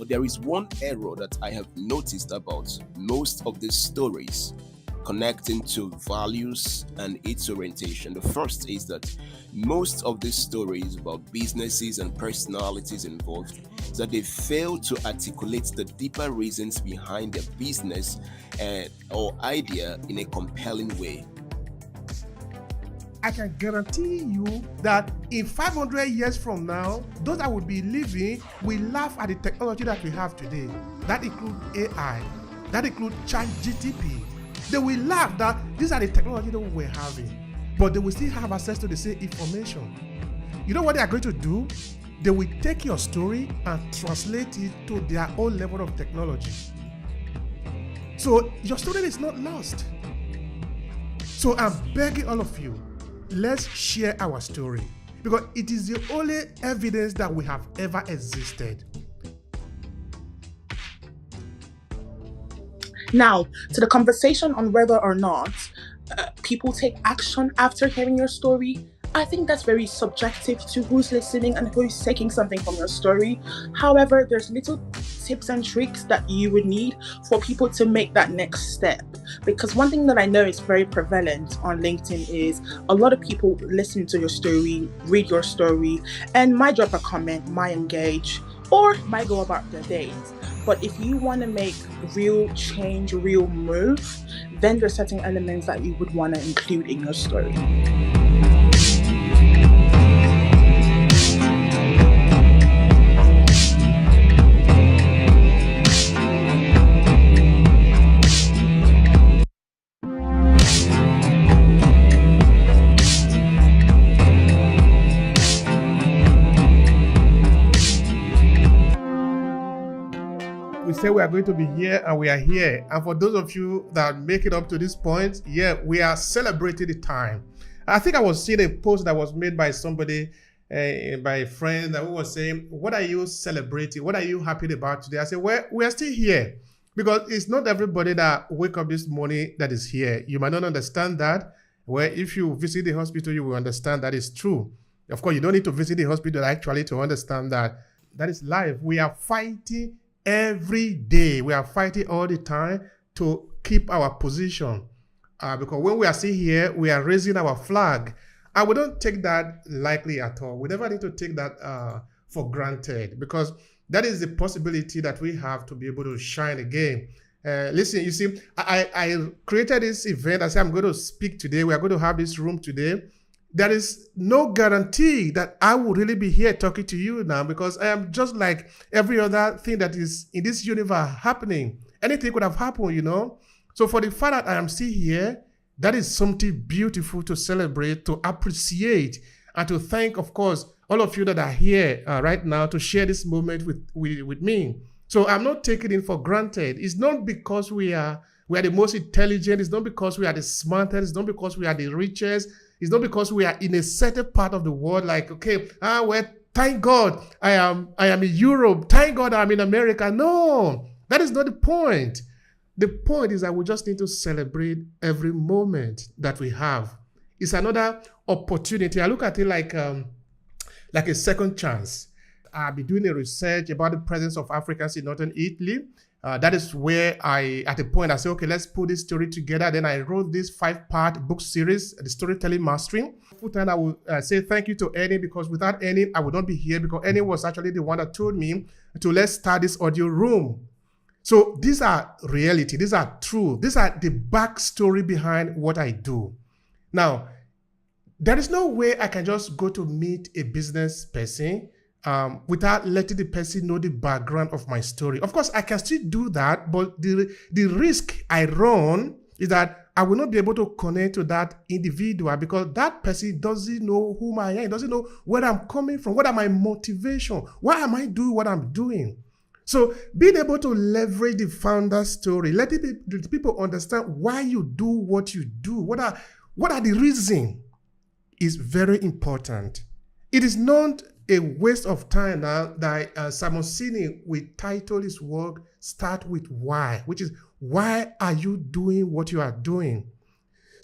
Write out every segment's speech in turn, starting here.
But there is one error that I have noticed about most of these stories connecting to values and its orientation. The first is that most of these stories about businesses and personalities involved is that they fail to articulate the deeper reasons behind their business or idea in a compelling way. I can guarantee you that in 500 years from now, those that will be living will laugh at the technology that we have today. That includes AI, that includes ChatGPT. They will laugh that these are the technology that we're having, but they will still have access to the same information. You know what they are going to do? They will take your story and translate it to their own level of technology. So your story is not lost. So I'm begging all of you, let's share our story, because it is the only evidence that we have ever existed. Now, to the conversation on whether or not people take action after hearing your story, I think that's very subjective to who's listening and who's taking something from your story. However, there's little tips and tricks that you would need for people to make that next step. Because one thing that I know is very prevalent on LinkedIn is a lot of people listen to your story, read your story, and might drop a comment, might engage, or might go about their days. But if you want to make real change, real move, then there's certain elements that you would want to include in your story. We say we are going to be here and we are here. And for those of you that make it up to this point, we are celebrating the time. I think I was seeing a post that was made by somebody, by a friend, who was saying, what are you celebrating? What are you happy about today? I said, well, we are still here, because it's not everybody that wake up this morning that is here. You might not understand that. Well, if you visit the hospital, you will understand that is true. Of course, you don't need to visit the hospital actually to understand that. That is life. We are fighting every day. We are fighting all the time to keep our position. Because when we are still here, we are raising our flag. And we don't take that lightly at all. We never need to take that for granted, because that is the possibility that we have to be able to shine again. Listen, you see, I created this event. I said, I'm going to speak today. We are going to have this room today. There is no guarantee that I will really be here talking to you now, because I am just like every other thing that is in this universe happening. Anything could have happened, you know. So for the fact that I am still here, that is something beautiful to celebrate, to appreciate, and to thank, of course, all of you that are here right now to share this moment with me. So I'm not taking it for granted. It's not because we are the most intelligent. It's not because we are the smartest. It's not because we are the richest. It's not because we are in a certain part of the world, like, okay, well, thank God I am in Europe. Thank God I'm in America. No, that is not the point. The point is that we just need to celebrate every moment that we have. It's another opportunity. I look at it like a second chance. I've been doing a research about the presence of Africans in northern Italy. That is where at a point I said, okay, let's put this story together. Then I wrote this 5-part book series, the Storytelling Mastering. Full time I will say thank you to Annie, because without Annie, I would not be here, because Annie was actually the one that told me to let's start this audio room. So these are reality. These are true. These are the backstory behind what I do. Now, there is no way I can just go to meet a business person without letting the person know the background of my story. Of course, I can still do that, but the risk I run is that I will not be able to connect to that individual, because that person doesn't know who I am, doesn't know where I'm coming from, what are my motivation, why am I doing what I'm doing. So being able to leverage the founder's story, letting the people understand why you do what you do, what are the reasons, is very important. It is not a waste of time now that Simon Sinek will title his work Start With Why, which is, why are you doing what you are doing?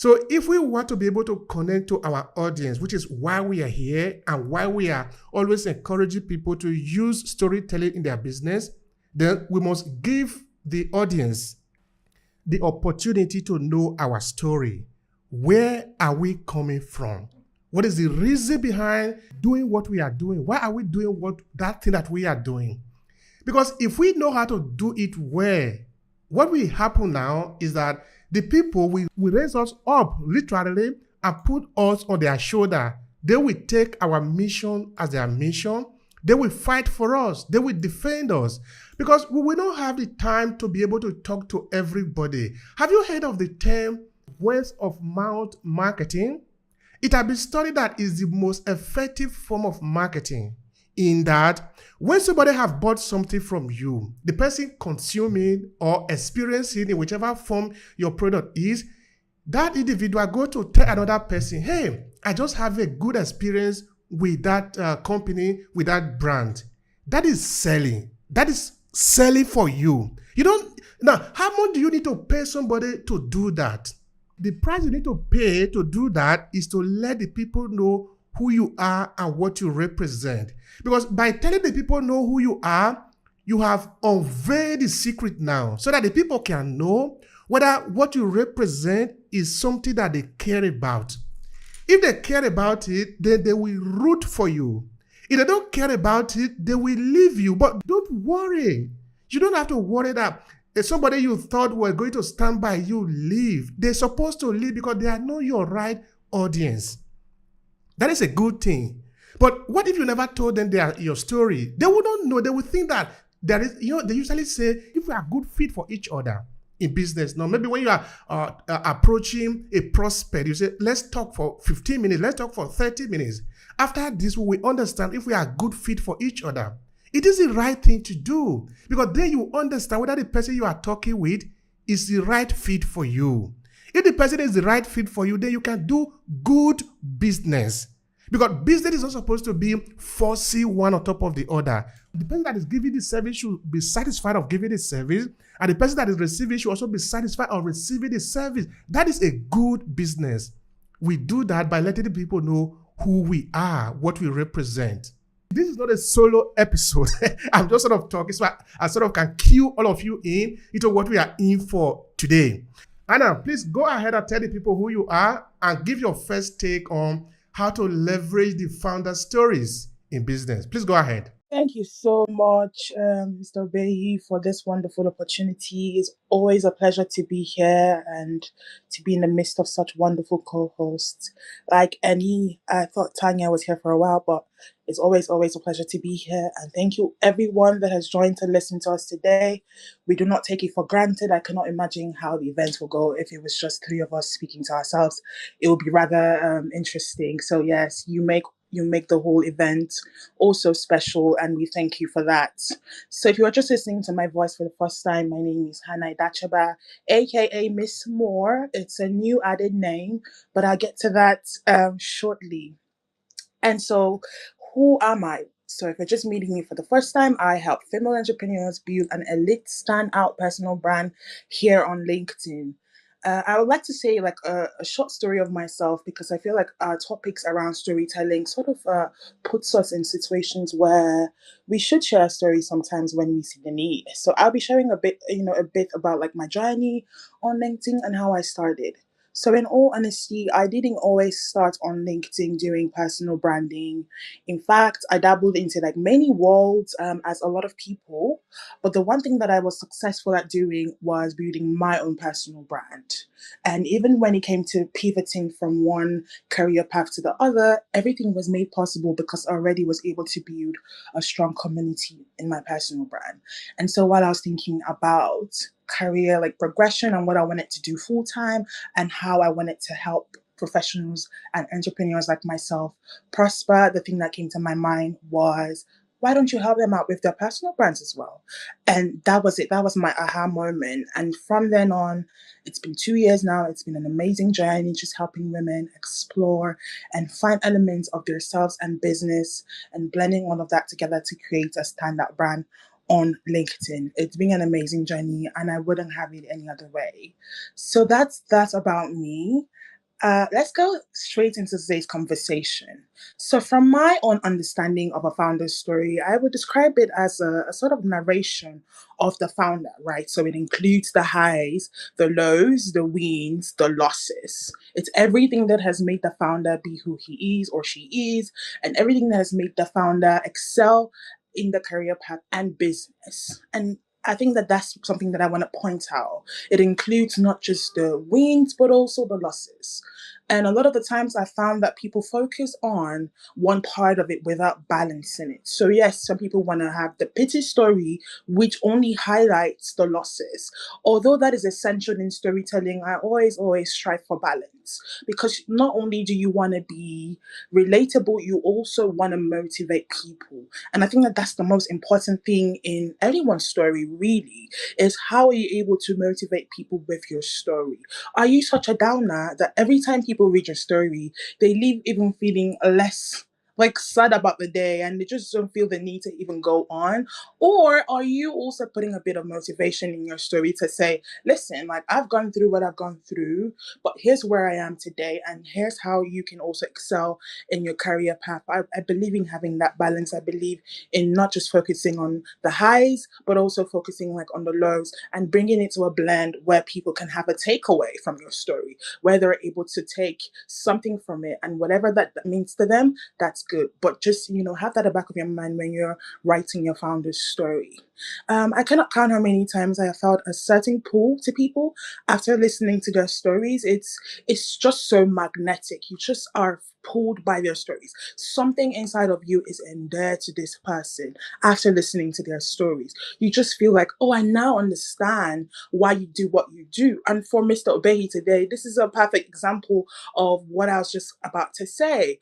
So if we want to be able to connect to our audience, which is why we are here and why we are always encouraging people to use storytelling in their business, then we must give the audience the opportunity to know our story. Where are we coming from? What is the reason behind doing what we are doing? Why are we doing that thing that we are doing? Because if we know how to do it well, what will happen now is that the people will raise us up literally and put us on their shoulder. They will take our mission as their mission. They will fight for us. They will defend us. Because we will not have the time to be able to talk to everybody. Have you heard of the term word of mouth marketing? It has been studied that is the most effective form of marketing, in that when somebody have bought something from you, the person consuming or experiencing in whichever form your product is, that individual go to tell another person, hey, I just have a good experience with that company, with that brand. That is selling. That is selling for you. You don't, now, how much do you need to pay somebody to do that? The price you need to pay to do that is to let the people know who you are and what you represent. Because by telling the people know who you are, you have unveiled the secret now, so that the people can know whether what you represent is something that they care about. If they care about it, then they will root for you. If they don't care about it, they will leave you. But don't worry. You don't have to worry that if somebody you thought were going to stand by you leave. They're supposed to leave because they are not your right audience. That is a good thing. But what if you never told them your story? They will not know. They will think that there is, they usually say, if we are good fit for each other in business. Now, maybe when you are approaching a prospect, you say, let's talk for 15 minutes. Let's talk for 30 minutes. After this, we will understand if we are good fit for each other. It is the right thing to do, because then you understand whether the person you are talking with is the right fit for you. If the person is the right fit for you, then you can do good business. Because business is not supposed to be forcing one on top of the other. The person that is giving the service should be satisfied of giving the service, and the person that is receiving should also be satisfied of receiving the service. That is a good business. We do that by letting the people know who we are, what we represent. This is not a solo episode. I'm just sort of talking so I sort of can cue all of you into what we are in for today. Anna, please go ahead and tell the people who you are and give your first take on how to leverage the founder stories in business. Please go ahead. Thank you so much, Mr. Obehi, for this wonderful opportunity. It's always a pleasure to be here and to be in the midst of such wonderful co-hosts. Like Annie, I thought Tanya was here for a while, but it's always a pleasure to be here. And thank you, everyone that has joined to listen to us today. We do not take it for granted. I cannot imagine how the event will go if it was just three of us speaking to ourselves. It will be rather interesting. So yes, you make the whole event also special, and we thank you for that. So if you are just listening to my voice for the first time, my name is Hannah Idachaba, aka Miss Moore. It's a new added name, but I'll get to that shortly. And so, who am I? So if you're just meeting me for the first time, I help female entrepreneurs build an elite standout personal brand here on LinkedIn. I would like to say like a short story of myself, because I feel like our topics around storytelling sort of puts us in situations where we should share stories sometimes when we see the need. So I'll be sharing a bit about like my journey on LinkedIn and how I started. So in all honesty, I didn't always start on LinkedIn doing personal branding. In fact, I dabbled into like many worlds as a lot of people. But the one thing that I was successful at doing was building my own personal brand. And even when it came to pivoting from one career path to the other, everything was made possible because I already was able to build a strong community in my personal brand. And so while I was thinking about career like progression and what I wanted to do full time and how I wanted to help professionals and entrepreneurs like myself prosper, the thing that came to my mind was, why don't you help them out with their personal brands as well? And that was it. That was my aha moment. And from then on, it's been 2 years now. It's been an amazing journey, just helping women explore and find elements of themselves and business and blending all of that together to create a standout brand on LinkedIn. It's been an amazing journey and I wouldn't have it any other way. So that's about me. Let's go straight into today's conversation. So, from my own understanding of a founder's story, I would describe it as a sort of narration of the founder, right? So, it includes the highs, the lows, the wins, the losses. It's everything that has made the founder be who he is or she is, and everything that has made the founder excel in the career path and business. And I think that that's something that I want to point out. It includes not just the wins, but also the losses. And a lot of the times I found that people focus on one part of it without balancing it. So, yes, some people want to have the pity story, which only highlights the losses. Although that is essential in storytelling, I always strive for balance because not only do you want to be relatable, you also want to motivate people. And I think that that's the most important thing in anyone's story, really, is how are you able to motivate people with your story? Are you such a downer that every time people read your story, they leave even feeling less like sad about the day and they just don't feel the need to even go on? Or are you also putting a bit of motivation in your story to say, listen, like I've gone through what I've gone through, but here's where I am today, and here's how you can also excel in your career path? I believe in having that balance. I believe in not just focusing on the highs, but also focusing like on the lows and bringing it to a blend where people can have a takeaway from your story, where they're able to take something from it and whatever that means to them, that's good. But just, have that at the back of your mind when you're writing your founder's story. I cannot count how many times I have felt a certain pull to people after listening to their stories. It's just so magnetic. You just are pulled by their stories. Something inside of you is endeared to this person after listening to their stories. You just feel like, oh, I now understand why you do what you do. And for Mr. Obehi today, this is a perfect example of what I was just about to say.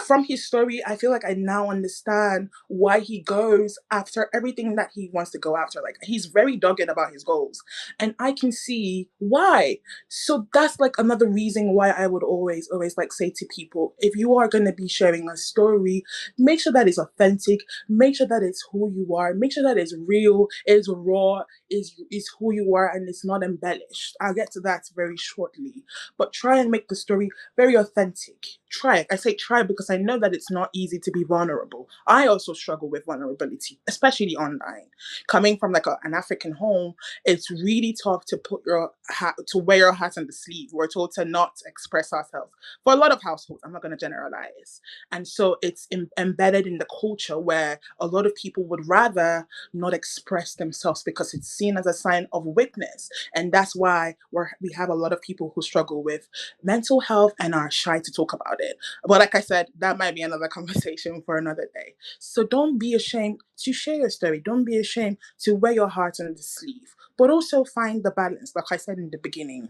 From his story, I feel like I now understand why he goes after everything that he wants to go after. Like he's very dogged about his goals, and I can see why. So that's like another reason why I would always like say to people, if you are going to be sharing a story, make sure that it's authentic, make sure that it's who you are, make sure that it's real, it's raw, is who you are, and it's not embellished. I'll get to that very shortly. But try and make the story very authentic. Try. I say try because I know that it's not easy to be vulnerable. I also struggle with vulnerability, especially online. Coming from like an African home, it's really tough to put your hat, to wear your hat on the sleeve. We're told to not express ourselves for a lot of households. I'm not going to generalize, and so it's embedded in the culture where a lot of people would rather not express themselves because it's seen as a sign of weakness, and that's why we have a lot of people who struggle with mental health and are shy to talk about it. But like I said, that might be another conversation for another day. So don't be ashamed to share your story. Don't be ashamed to wear your heart on the sleeve, but also find the balance, like I said in the beginning.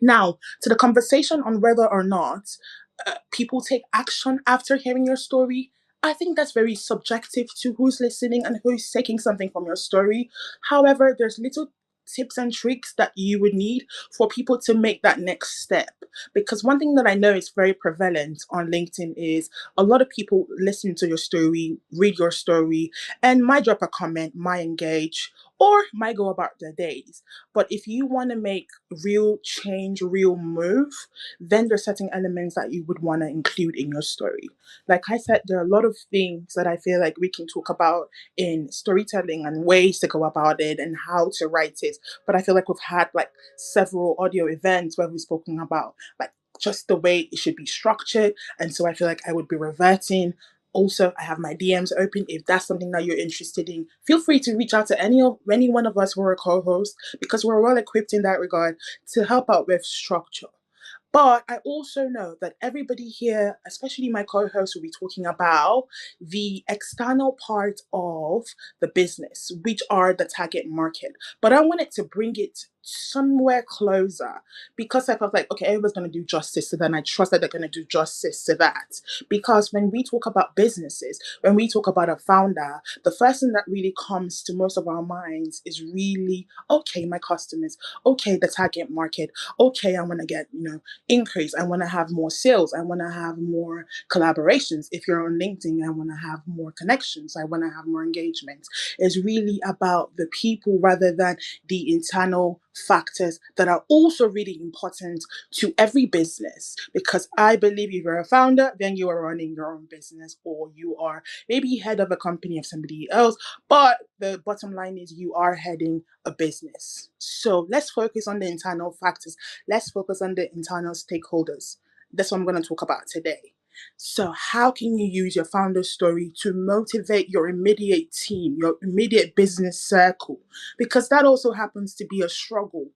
Now, to the conversation on whether or not people take action after hearing your story, I think that's very subjective to who's listening and who's taking something from your story. However, there's little tips and tricks that you would need for people to make that next step. Because one thing that I know is very prevalent on LinkedIn is a lot of people listen to your story, read your story, and might drop a comment, might engage, or might go about their days. But if you want to make real change, real move, then there's certain elements that you would want to include in your story. Like I said, there are a lot of things that I feel like we can talk about in storytelling and ways to go about it and how to write it. But I feel like we've had like several audio events where we've spoken about like just the way it should be structured. And so I feel like I would be reverting. Also, I have my DMs open. If that's something that you're interested in, feel free to reach out to any one of us who are co-hosts because we're well equipped in that regard to help out with structure. But I also know that everybody here, especially my co host, will be talking about the external part of the business, which are the target market. But I wanted to bring it somewhere closer because I felt like, okay, everyone's going to do justice to that. And I trust that they're going to do justice to that. Because when we talk about businesses, when we talk about a founder, the first thing that really comes to most of our minds is really, okay, my customers, okay, the target market, okay, I want to get, increase. I want to have more sales. I want to have more collaborations. If you're on LinkedIn, I want to have more connections. I want to have more engagement. It's really about the people rather than the internal factors that are also really important to every business. Because I believe if you're a founder, then you are running your own business, or you are maybe head of a company of somebody else. But the bottom line is you are heading a business. So let's focus on the internal factors. Let's focus on the internal stakeholders. That's what I'm going to talk about today. So, how can you use your founder story to motivate your immediate team, your immediate business circle? Because that also happens to be a struggle.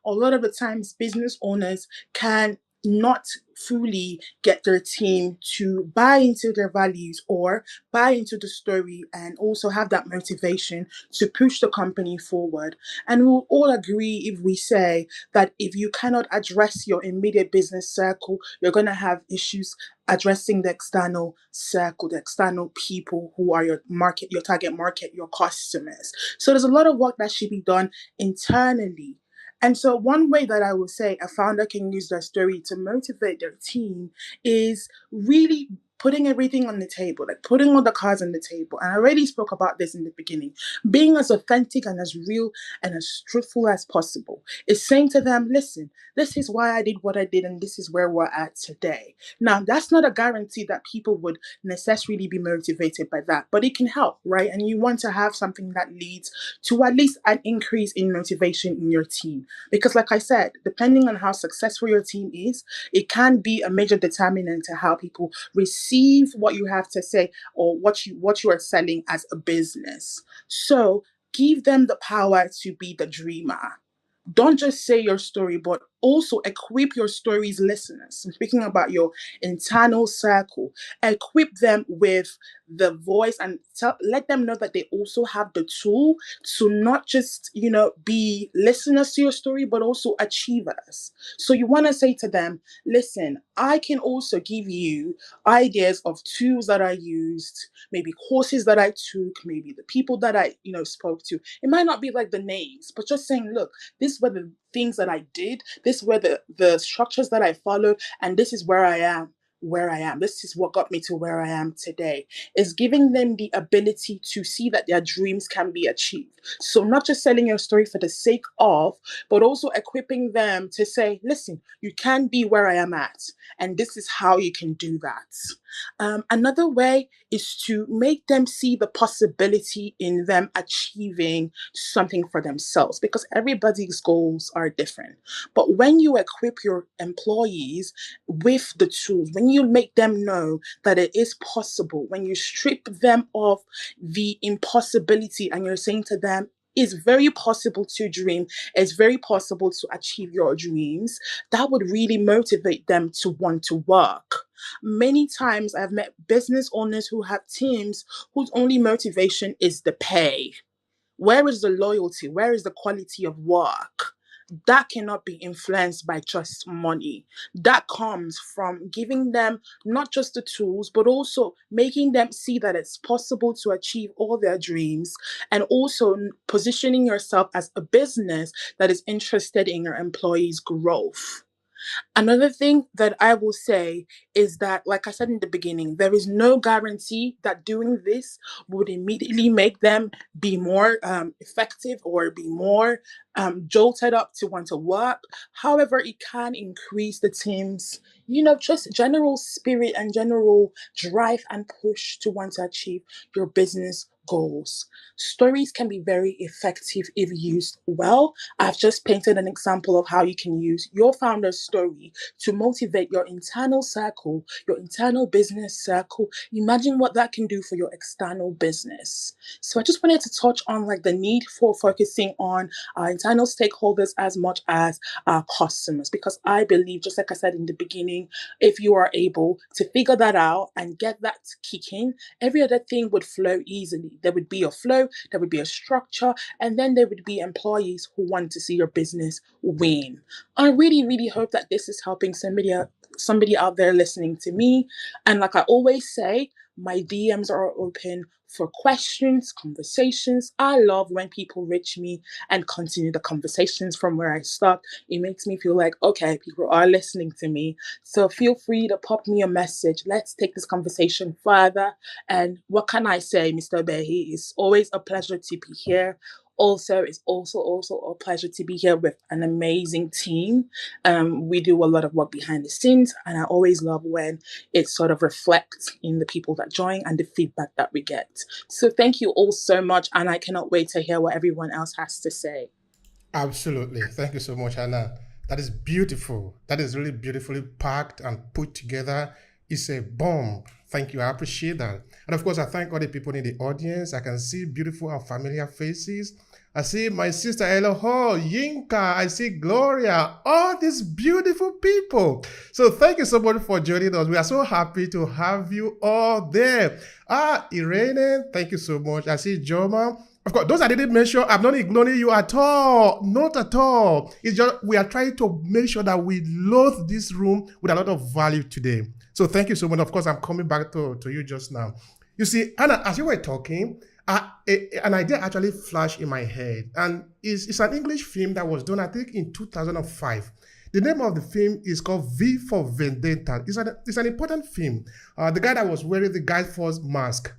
A lot of the times, business owners can not fully get their team to buy into their values or buy into the story and also have that motivation to push the company forward. And we'll all agree if we say that if you cannot address your immediate business circle, you're going to have issues addressing the external circle, the external people who are your market, your target market, your customers. So there's a lot of work that should be done internally. And so one way that I would say a founder can use their story to motivate their team is really putting everything on the table, like putting all the cards on the table. And I already spoke about this in the beginning. Being as authentic and as real and as truthful as possible is saying to them, listen, this is why I did what I did, and this is where we're at today. Now, that's not a guarantee that people would necessarily be motivated by that, but it can help, right? And you want to have something that leads to at least an increase in motivation in your team. Because, like I said, depending on how successful your team is, it can be a major determinant to how people receive what you have to say or what you are selling as a business. So give them the power to be the dreamer. Don't just say your story, but also equip your story's listeners. I'm speaking about your internal circle. Equip them with the voice and let them know that they also have the tool to not just, be listeners to your story, but also achievers. So you want to say to them, listen, I can also give you ideas of tools that I used, maybe courses that I took, maybe the people that I, spoke to. It might not be like the names, but just saying, look, these were the things that I did. This were the structures that I followed, and this is where I am. Where I am. This is what got me to where I am today. Is giving them the ability to see that their dreams can be achieved. So not just selling your story for the sake of, but also equipping them to say, listen, you can be where I am at, and this is how you can do that. Another way is to make them see the possibility in them achieving something for themselves, because everybody's goals are different. But when you equip your employees with the tools, when you make them know that it is possible, when you strip them of the impossibility and you're saying to them, it's very possible to dream, it's very possible to achieve your dreams, that would really motivate them to want to work. Many times I've met business owners who have teams whose only motivation is the pay. Where is the loyalty? Where is the quality of work? That cannot be influenced by just money. That comes from giving them not just the tools, but also making them see that it's possible to achieve all their dreams, and also positioning yourself as a business that is interested in your employees' growth. Another thing that I will say is that, like I said in the beginning, there is no guarantee that doing this would immediately make them be more effective or be more jolted up to want to work. However, it can increase the team's, just general spirit and general drive and push to want to achieve your business goals. Stories can be very effective if used well. I've just painted an example of how you can use your founder's story to motivate your internal circle, your internal business circle. Imagine what that can do for your external business. So I just wanted to touch on like the need for focusing on our internal stakeholders as much as our customers, because I believe, just like I said in the beginning, if you are able to figure that out and get that kicking, every other thing would flow easily. There would be a flow, there would be a structure, and then there would be employees who want to see your business win. I really, really hope that this is helping somebody out there listening to me. And like I always say, my DMs are open for questions, conversations. I love when people reach me and continue the conversations from where I stopped. It makes me feel like, okay, people are listening to me. So feel free to pop me a message. Let's take this conversation further. And what can I say, Mr. Obehi? It's always a pleasure to be here. Also, it's also a pleasure to be here with an amazing team. We do a lot of work behind the scenes, and I always love when it sort of reflects in the people that join and the feedback that we get. So thank you all so much, and I cannot wait to hear what everyone else has to say. Absolutely. Thank you so much, Anna. That is beautiful. That is really beautifully packed and put together. It's a bomb. Thank you. I appreciate that. And of course, I thank all the people in the audience. I can see beautiful and familiar faces. I see my sister Eloho, Yinka. I see Gloria. All these beautiful people. So thank you so much for joining us. We are so happy to have you all there. Irene, thank you so much. I see Joma. Of course, those I didn't mention, I'm not ignoring you at all. Not at all. It's just we are trying to make sure that we load this room with a lot of value today. So thank you so much. Of course, I'm coming back to you just now. You see, Anna, as you were talking, an idea actually flashed in my head. And it's an English film that was done, I think, in 2005. The name of the film is called V for Vendetta. It's an important film. The guy that was wearing the Guy Fawkes mask.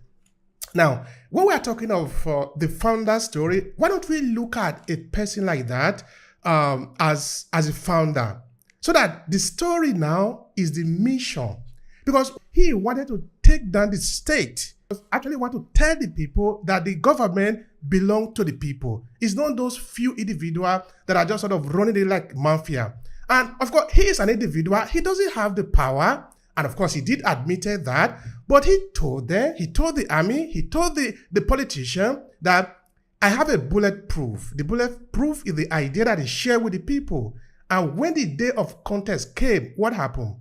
Now, when we are talking of the founder story, why don't we look at a person like that as a founder? So that the story now is the mission. Because he wanted to take down the state. He actually want to tell the people that the government belongs to the people. It's not those few individuals that are just sort of running it like mafia. And of course, he is an individual. He doesn't have the power. And of course, he did admit that. But he told them, he told the army, he told the politician that I have a bulletproof. The bulletproof is the idea that he shared with the people. And when the day of contest came, what happened?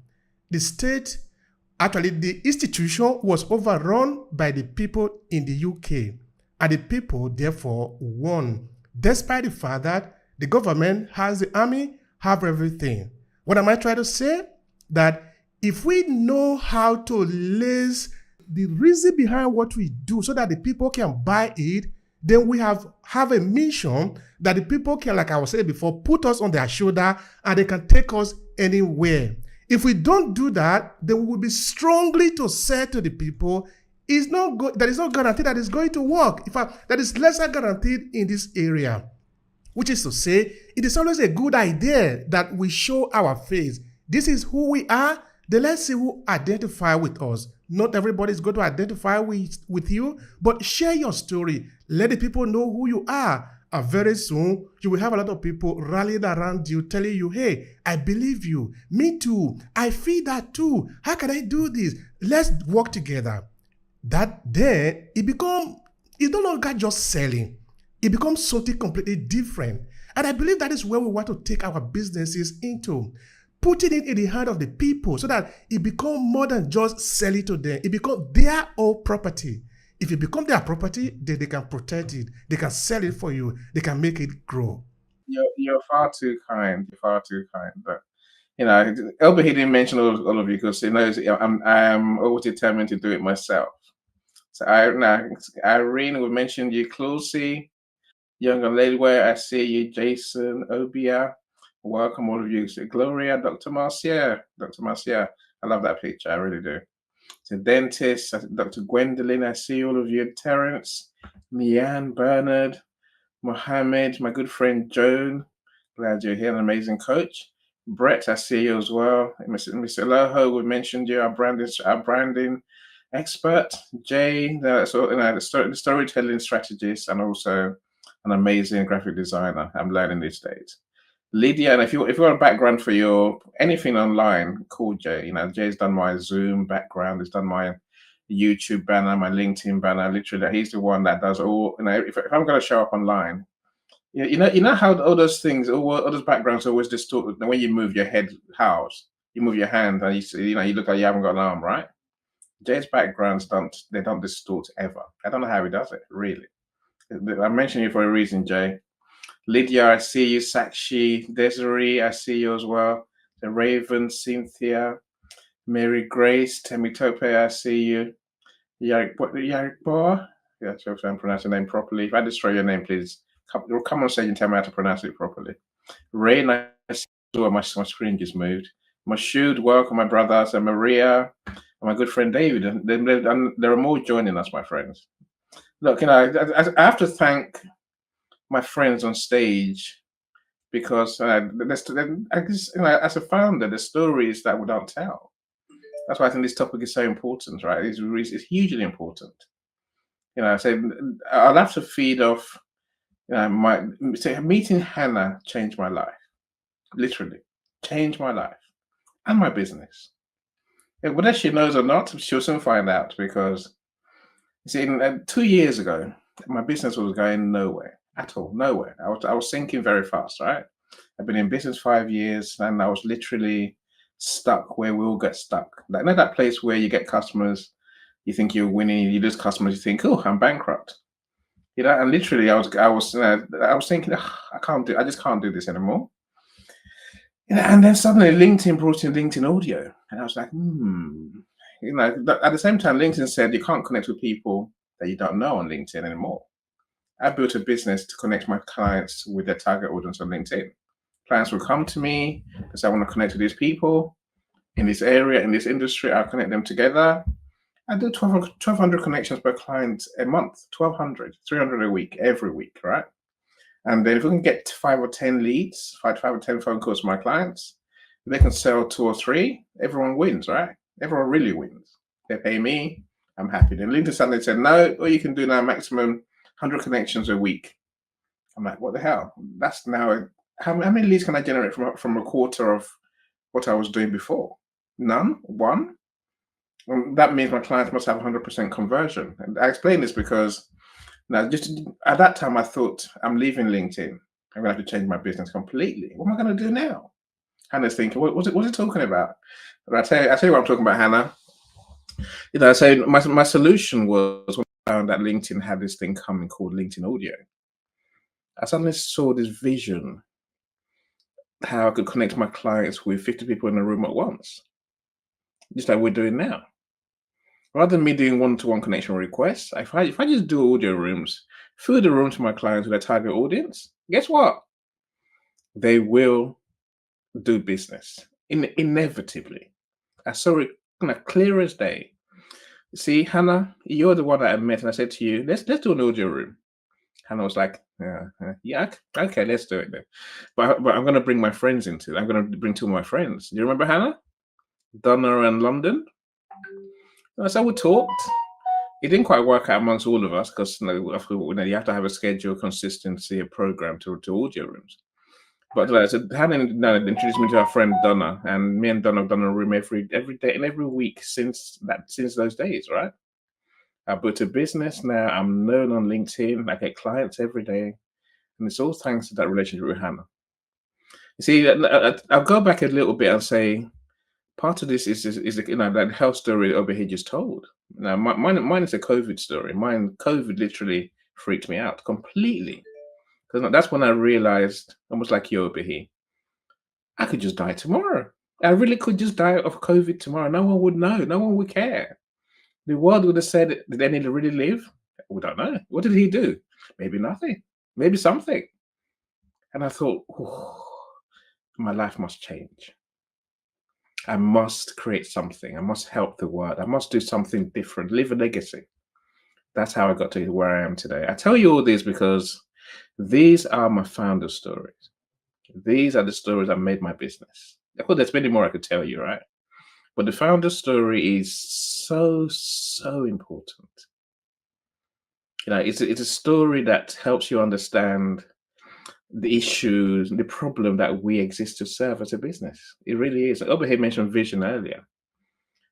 The state, actually the institution was overrun by the people in the UK. And the people therefore won. Despite the fact that the government has the army, have everything. What am I trying to say? That if we know how to lace the reason behind what we do so that the people can buy it, then we have a mission that the people can, like I was saying before, put us on their shoulder and they can take us anywhere. If we don't do that, then we will be strongly to say to the people, that is not guaranteed that it's going to work. In fact, that is lesser guaranteed in this area. Which is to say, it is always a good idea that we show our face. This is who we are. Then let's see who identify with us. Not everybody is going to identify with you, but share your story. Let the people know who you are. And very soon, you will have a lot of people rallying around you, telling you, hey, I believe you. Me too. I feel that too. How can I do this? Let's work together. That then, it's no longer just selling. It becomes something completely different. And I believe that is where we want to take our businesses into. Putting it in the hand of the people so that it becomes more than just selling to them. It becomes their own property. If it becomes their property, then they can protect it. They can sell it for you. They can make it grow. You're far too kind. You're far too kind. But Obehi didn't mention all of you because he knows I'm always determined to do it myself. So Irene, we mentioned you, Closey, younger lady, where I see you, Jason, Obia. Welcome all of you. So Gloria, Dr. Marcia. I love that picture. I really do. So Dentist, Dr. Gwendolyn, I see all of you. Terence, Mian, Bernard, Mohammed, my good friend Joan. Glad you're here, an amazing coach. Brett, I see you as well. Mr. Loho, we mentioned you, our branding expert. Jay, the storytelling strategist, and also an amazing graphic designer. I'm learning these days. Lydia, and if you want a background for your anything online, call Jay. Jay's done my Zoom background, he's done my YouTube banner, my LinkedIn banner. Literally, he's the one that does all. If I'm going to show up online, you know how all those things, all those backgrounds always distort when you move your head. You move your hand, and you look like you haven't got an arm, right? Jay's backgrounds don't distort ever. I don't know how he does it, really. I'm mentioning you for a reason, Jay. Lydia, I see you. Sakshi, Desiree, I see you as well. The Raven, Cynthia, Mary Grace, Temitope, I see you. Yarikboa, yeah, so I'm pronouncing your name properly. If I destroy your name, please come on stage and tell me how to pronounce it properly. Rain, I see you. My screen just moved. Mashoud, welcome, my brother. So Maria, and my good friend David. And there are more joining us, my friends. Look, I have to thank my friends on stage because I guess, as a founder, the stories that we don't tell. That's why I think this topic is so important, right? It's hugely important. So I'll have to feed off. My meeting Hannah changed my life, literally changed my life and my business. Whether she knows or not, she'll soon find out because you see, 2 years ago, my business was going nowhere at all, nowhere. I was sinking very fast, right? I've been in business 5 years, and I was literally stuck where we all get stuck. Like, that place where you get customers, you think you're winning, you lose customers, you think, oh, I'm bankrupt. And literally, I was thinking, I just can't do this anymore. And then suddenly LinkedIn brought in LinkedIn audio, and I was like, At the same time, LinkedIn said you can't connect with people that you don't know on LinkedIn anymore. I built a business to connect my clients with their target audience on LinkedIn. Clients will come to me because I want to connect with these people in this area, in this industry. I'll connect them together. I do 1,200 connections per client a month, 1,200, 300 a week, every week, right? And then if we can get 5 or 10 leads, five or 10 phone calls to my clients, if they can sell 2 or 3, everyone wins, right? Everyone really wins. They pay me, I'm happy. Then LinkedIn suddenly said, no, all you can do now, maximum 100 connections a week. I'm like, what the hell? That's now, how many leads can I generate from a quarter of what I was doing before? None? One? That means my clients must have 100% conversion. And I explain this because now, just at that time, I thought, I'm leaving LinkedIn. I'm going to have to change my business completely. What am I going to do now? Hannah's thinking, what's it talking about? But I tell you what I'm talking about, Hannah. So my solution was when I found that LinkedIn had this thing coming called LinkedIn Audio. I suddenly saw this vision how I could connect my clients with 50 people in a room at once, just like we're doing now. Rather than me doing one-to-one connection requests, if I just do audio rooms, fill the room to my clients with a target audience, guess what? They will do business inevitably. I saw it clear as day. See, Hannah, you're the one that I met, and I said to you, let's do an audio room. Hannah was like, yeah, okay, let's do it then. But I'm going to bring my friends into it. I'm going to bring 2 of my friends. Do you remember Hannah? Donna and London? So we talked. It didn't quite work out amongst all of us because you have to have a schedule, consistency, a program to audio rooms. But so Hannah introduced me to our friend Donna, and me and Donna have done a room every day and every week since those days, right? I built a business now. I'm known on LinkedIn. I get clients every day, and it's all thanks to that relationship with Hannah. You see, I'll go back a little bit and say part of this is that health story that Obehi just told. Now, mine is a COVID story. COVID literally freaked me out completely. Because that's when I realized, almost like you, Obehi, I could just die tomorrow. I really could just die of COVID tomorrow. No one would know. No one would care. The world would have said, did any really live? We don't know. What did he do? Maybe nothing. Maybe something. And I thought, my life must change. I must create something. I must help the world. I must do something different, leave a legacy. That's how I got to where I am today. I tell you all this because these are my founder stories. These are the stories that made my business. Of course, there's many more I could tell you, right? But the founder story is so, so important. It's a story that helps you understand the issues, the problem that we exist to serve as a business. It really is. Obehi mentioned vision earlier.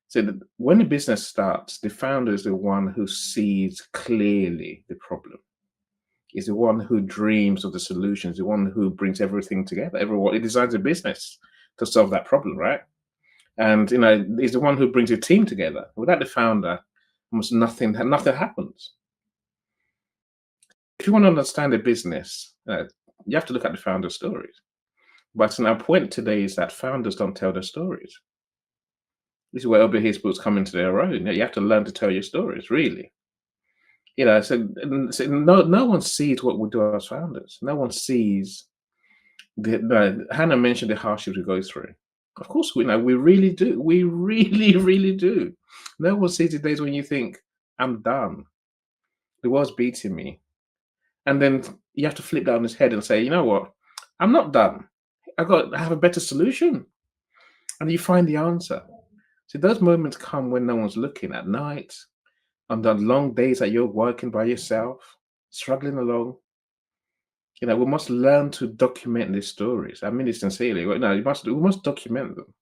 So when a business starts, the founder is the one who sees clearly the problem. Is the one who dreams of the solutions, the one who brings everything together. He designs a business to solve that problem, right? And he's the one who brings a team together. Without the founder, almost nothing happens. If you want to understand a business, you have to look at the founder stories. But our point today is that founders don't tell their stories. This is where Obehi's books come into their own. You have to learn to tell your stories, really. So no one sees what we do as founders. No one sees Hannah mentioned the hardships we go through. Of course, we really do. We really, really do. No one sees the days when you think, I'm done. The world's beating me. And then you have to flip that on his head and say, you know what? I'm not done. I have a better solution. And you find the answer. See, those moments come when no one's looking, at night, on the long days that you're working by yourself, struggling along. We must learn to document these stories. I mean it sincerely. We must document them.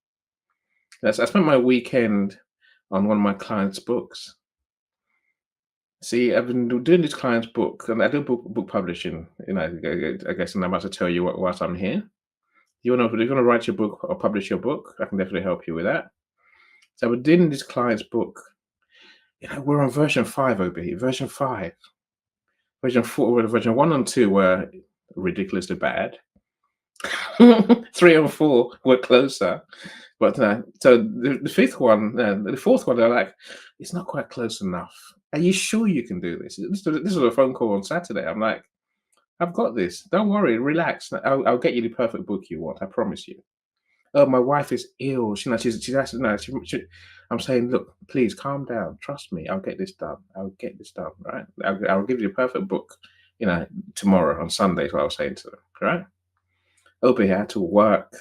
Yes, I spent my weekend on one of my clients' books. See, I've been doing this client's book, and I do book publishing. I guess, and I'm about to tell you what I'm here. If you want to write your book or publish your book, I can definitely help you with that. So we're doing this client's book. We're on version 5, Obehi. Version 5. Version 4, version 1 and 2 were ridiculously bad. 3 and 4 were closer. But so the fifth one, the fourth one, they're like, it's not quite close enough. Are you sure you can do this? This was a phone call on Saturday. I'm like, I've got this. Don't worry, relax. I'll get you the perfect book you want. I promise you. Oh, my wife is ill. She's actually no. I'm saying, look, please calm down. Trust me. I'll get this done. Right? I'll give you the perfect book. Tomorrow on Sunday. Is what I was saying to them. Right? Obehi, I had to work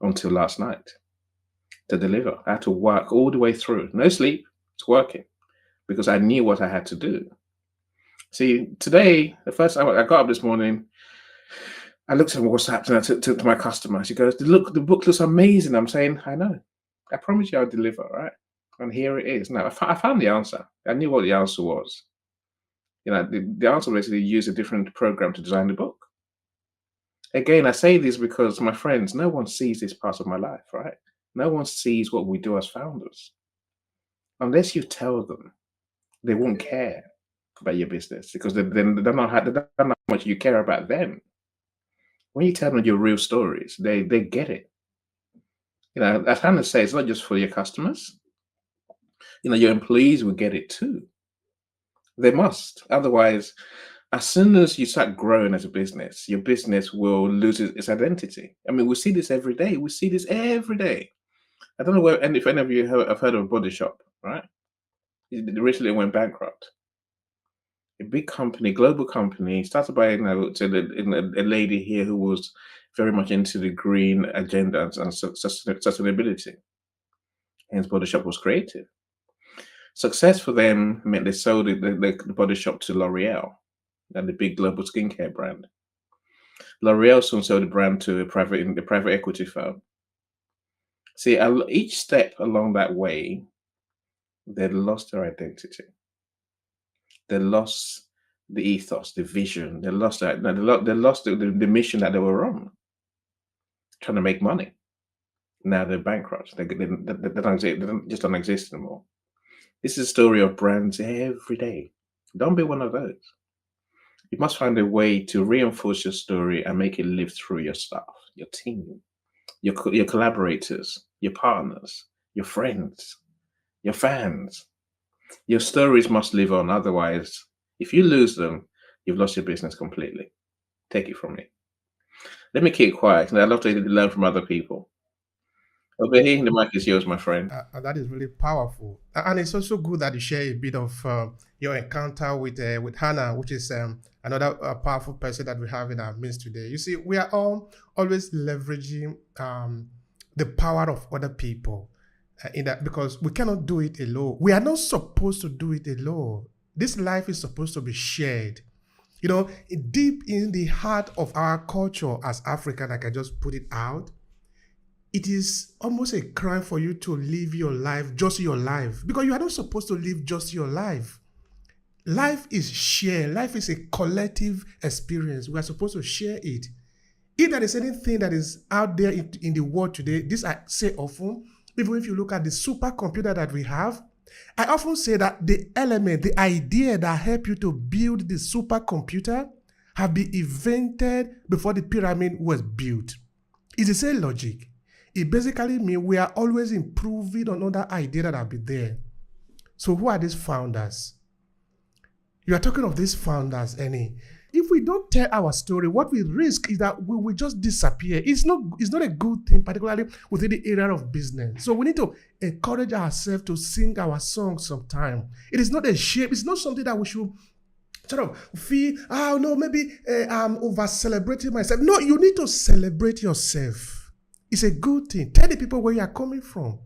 until last night to deliver. I had to work all the way through. No sleep. It's working because I knew what I had to do. See, today, the first time I got up this morning, I looked at WhatsApp and I took to my customer. She goes, "Look, the book looks amazing." I'm saying, "I know. I promise you I'll deliver, right?" And here it is. Now, I found the answer. I knew what the answer was. The answer was basically use a different program to design the book. Again, I say this because, my friends, no one sees this part of my life, right? No one sees what we do as founders. Unless you tell them, they won't care about your business because they don't know how much you care about them. When you tell them your real stories, they get it. As Hannah says, it's not just for your customers. Your employees will get it too. They must. Otherwise, as soon as you start growing as a business, your business will lose its identity. I mean, we see this every day. I don't know if any of you have heard of a body shop, right? It recently went bankrupt. A big company, global company, started by a lady here who was very much into the green agenda and sustainability. Hence, Body Shop was created. Success for them meant they sold the Body Shop to L'Oreal, and the big global skincare brand. L'Oreal soon sold the brand to a private equity firm. See, each step along that way, they lost their identity. They lost the ethos, the vision. They lost that. They lost the mission that they were on, trying to make money. Now they're bankrupt. They just don't exist anymore. This is a story of brands every day. Don't be one of those. You must find a way to reinforce your story and make it live through your staff, your team, your collaborators, your partners, your friends, your fans. Your stories must live on. Otherwise, if you lose them, you've lost your business completely. Take it from me. Let me keep quiet. I'd love to learn from other people. Obehi, the mic is yours, my friend. That is really powerful, and it's also good that you share a bit of your encounter with Hannah, which is another powerful person that we have in our midst today. You see, we are all always leveraging the power of other people in that, because we cannot do it alone. We are not supposed to do it alone. This life is supposed to be shared. Deep in the heart of our culture as African, I can just put it out. It is almost a crime for you to live your life, just your life, because you are not supposed to live just your life. Life is shared. Life is a collective experience. We are supposed to share it. If there is anything that is out there in the world today, this I say often, even if you look at the supercomputer that we have, I often say that the element, the idea that helped you to build the supercomputer have been invented before the pyramid was built. It's the same logic. It basically means we are always improving on other ideas that have been there. So who are these founders? You are talking of these founders, Annie. If we don't tell our story, what we risk is that we will just disappear. It's not a good thing, particularly within the area of business. So we need to encourage ourselves to sing our songs sometime. It is not a shame. It's not something that we should Sort of feel, oh no, maybe I'm over celebrating myself. No, you need to celebrate yourself. It's a good thing. Tell the people where you are coming from.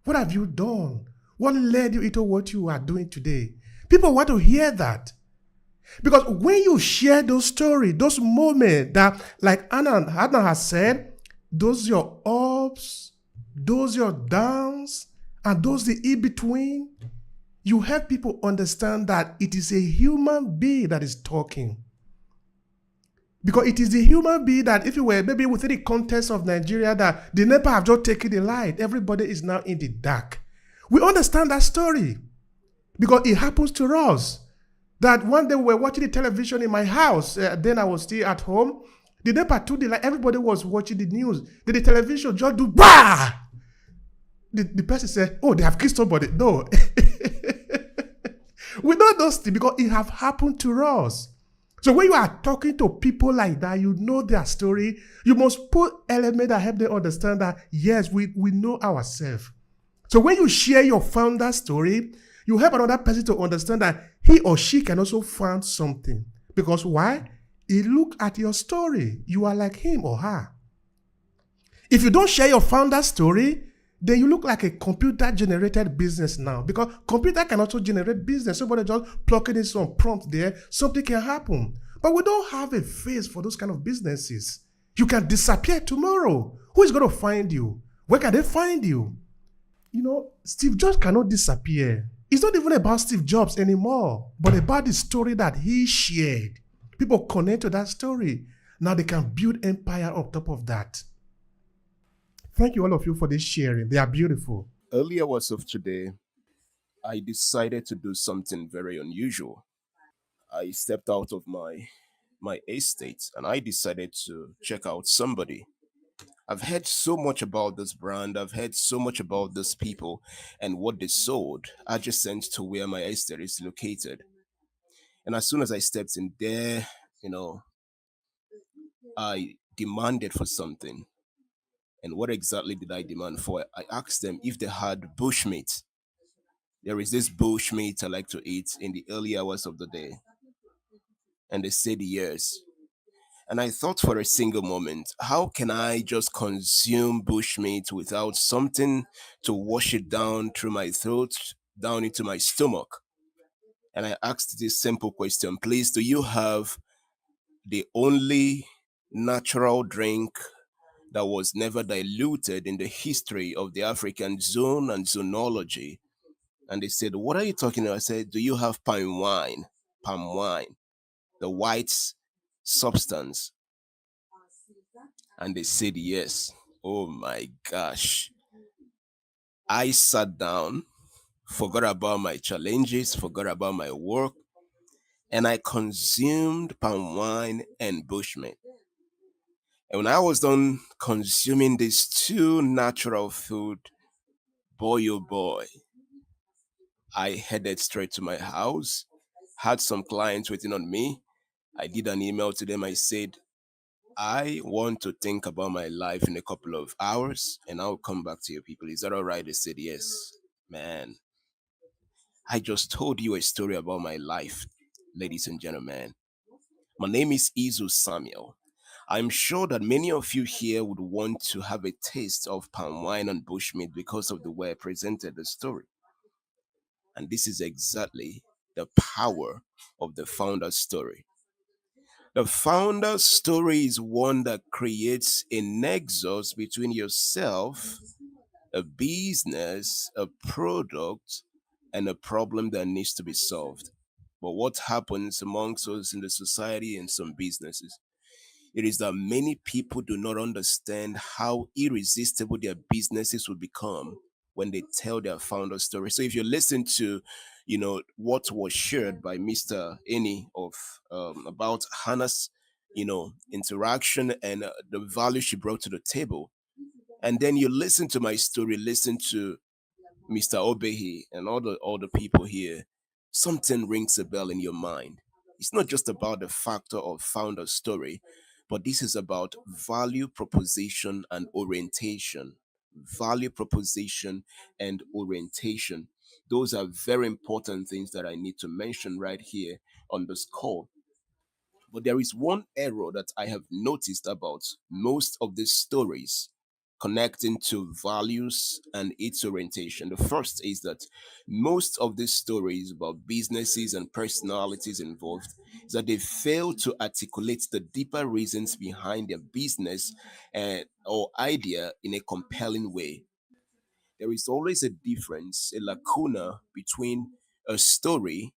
What have you done? What led you into what you are doing today? People want to hear that. Because when you share those stories, those moments that, like Anna has said, those your ups, those your downs, and those the in between, you help people understand that it is a human being that is talking. Because it is the human being that, if you were maybe within the context of Nigeria, that the NEPA have just taken the light, everybody is now in the dark. We understand that story because it happens to us. That one day we were watching the television in my house. Then I was still at home. The NEPA took the light. Everybody was watching the news. Then the television just do bah. The person said, "Oh, they have killed somebody." No, we know those things because it have happened to us. So when you are talking to people like that, you know their story. You must put elements that help them understand that yes, we know ourselves. So when you share your founder story, you help another person to understand that he or she can also find something. Because why? He look at your story. You are like him or her. If you don't share your founder story, then you look like a computer-generated business now. Because computer can also generate business. Somebody just plugging in some prompt there, something can happen. But we don't have a face for those kind of businesses. You can disappear tomorrow. Who is going to find you? Where can they find you? You know, Steve Jobs cannot disappear. It's not even about Steve Jobs anymore, but about the story that he shared. People connect to that story. Now they can build empire on top of that. Thank you all of you for this sharing. They are beautiful. Early hours of today, I decided to do something very unusual. I stepped out of my estate and I decided to check out somebody. I've heard so much about this brand, I've heard so much about these people and what they sold adjacent to where my estate is located. And as soon as I stepped in there, you know, I demanded for something. And what exactly did I demand for? I asked them if they had bushmeat. There is this bushmeat I like to eat in the early hours of the day. And they said yes. And I thought for a single moment, how can I just consume bushmeat without something to wash it down through my throat, down into my stomach? And I asked this simple question, please, do you have the only natural drink that was never diluted in the history of the African zone and zonology? And they said, what are you talking about? I said, do you have palm wine? Palm wine, the white substance. And they said yes. Oh my gosh. I sat down, forgot about my challenges, forgot about my work, and I consumed palm wine and bushmeat. And when I was done consuming these two natural food, boy oh boy, I headed straight to my house, had some clients waiting on me. I did an email to them. I said, I want to think about my life in a couple of hours and I'll come back to you people. Is that all right? They said, yes. Man, I just told you a story about my life, ladies and gentlemen. My name is Izu Samuel. I'm sure that many of you here would want to have a taste of palm wine and bushmeat because of the way I presented the story. And this is exactly the power of the founder's story. The founder's story is one that creates a nexus between yourself, a business, a product, and a problem that needs to be solved. But what happens amongst us in the society and some businesses? It is that many people do not understand how irresistible their businesses will become when they tell their founder story. So if you listen to, what was shared by Mr. Eni of about Hannah's, interaction and the value she brought to the table, and then you listen to my story, listen to Mr. Obehi and all the people here, something rings a bell in your mind. It's not just about the factor of founder story, but this is about value proposition and orientation. Value proposition and orientation. Those are very important things that I need to mention right here on this call. But there is one error that I have noticed about most of these stories connecting to values and its orientation. The first is that most of these stories about businesses and personalities involved is that they fail to articulate the deeper reasons behind their business or idea in a compelling way. There is always a difference, a lacuna between a story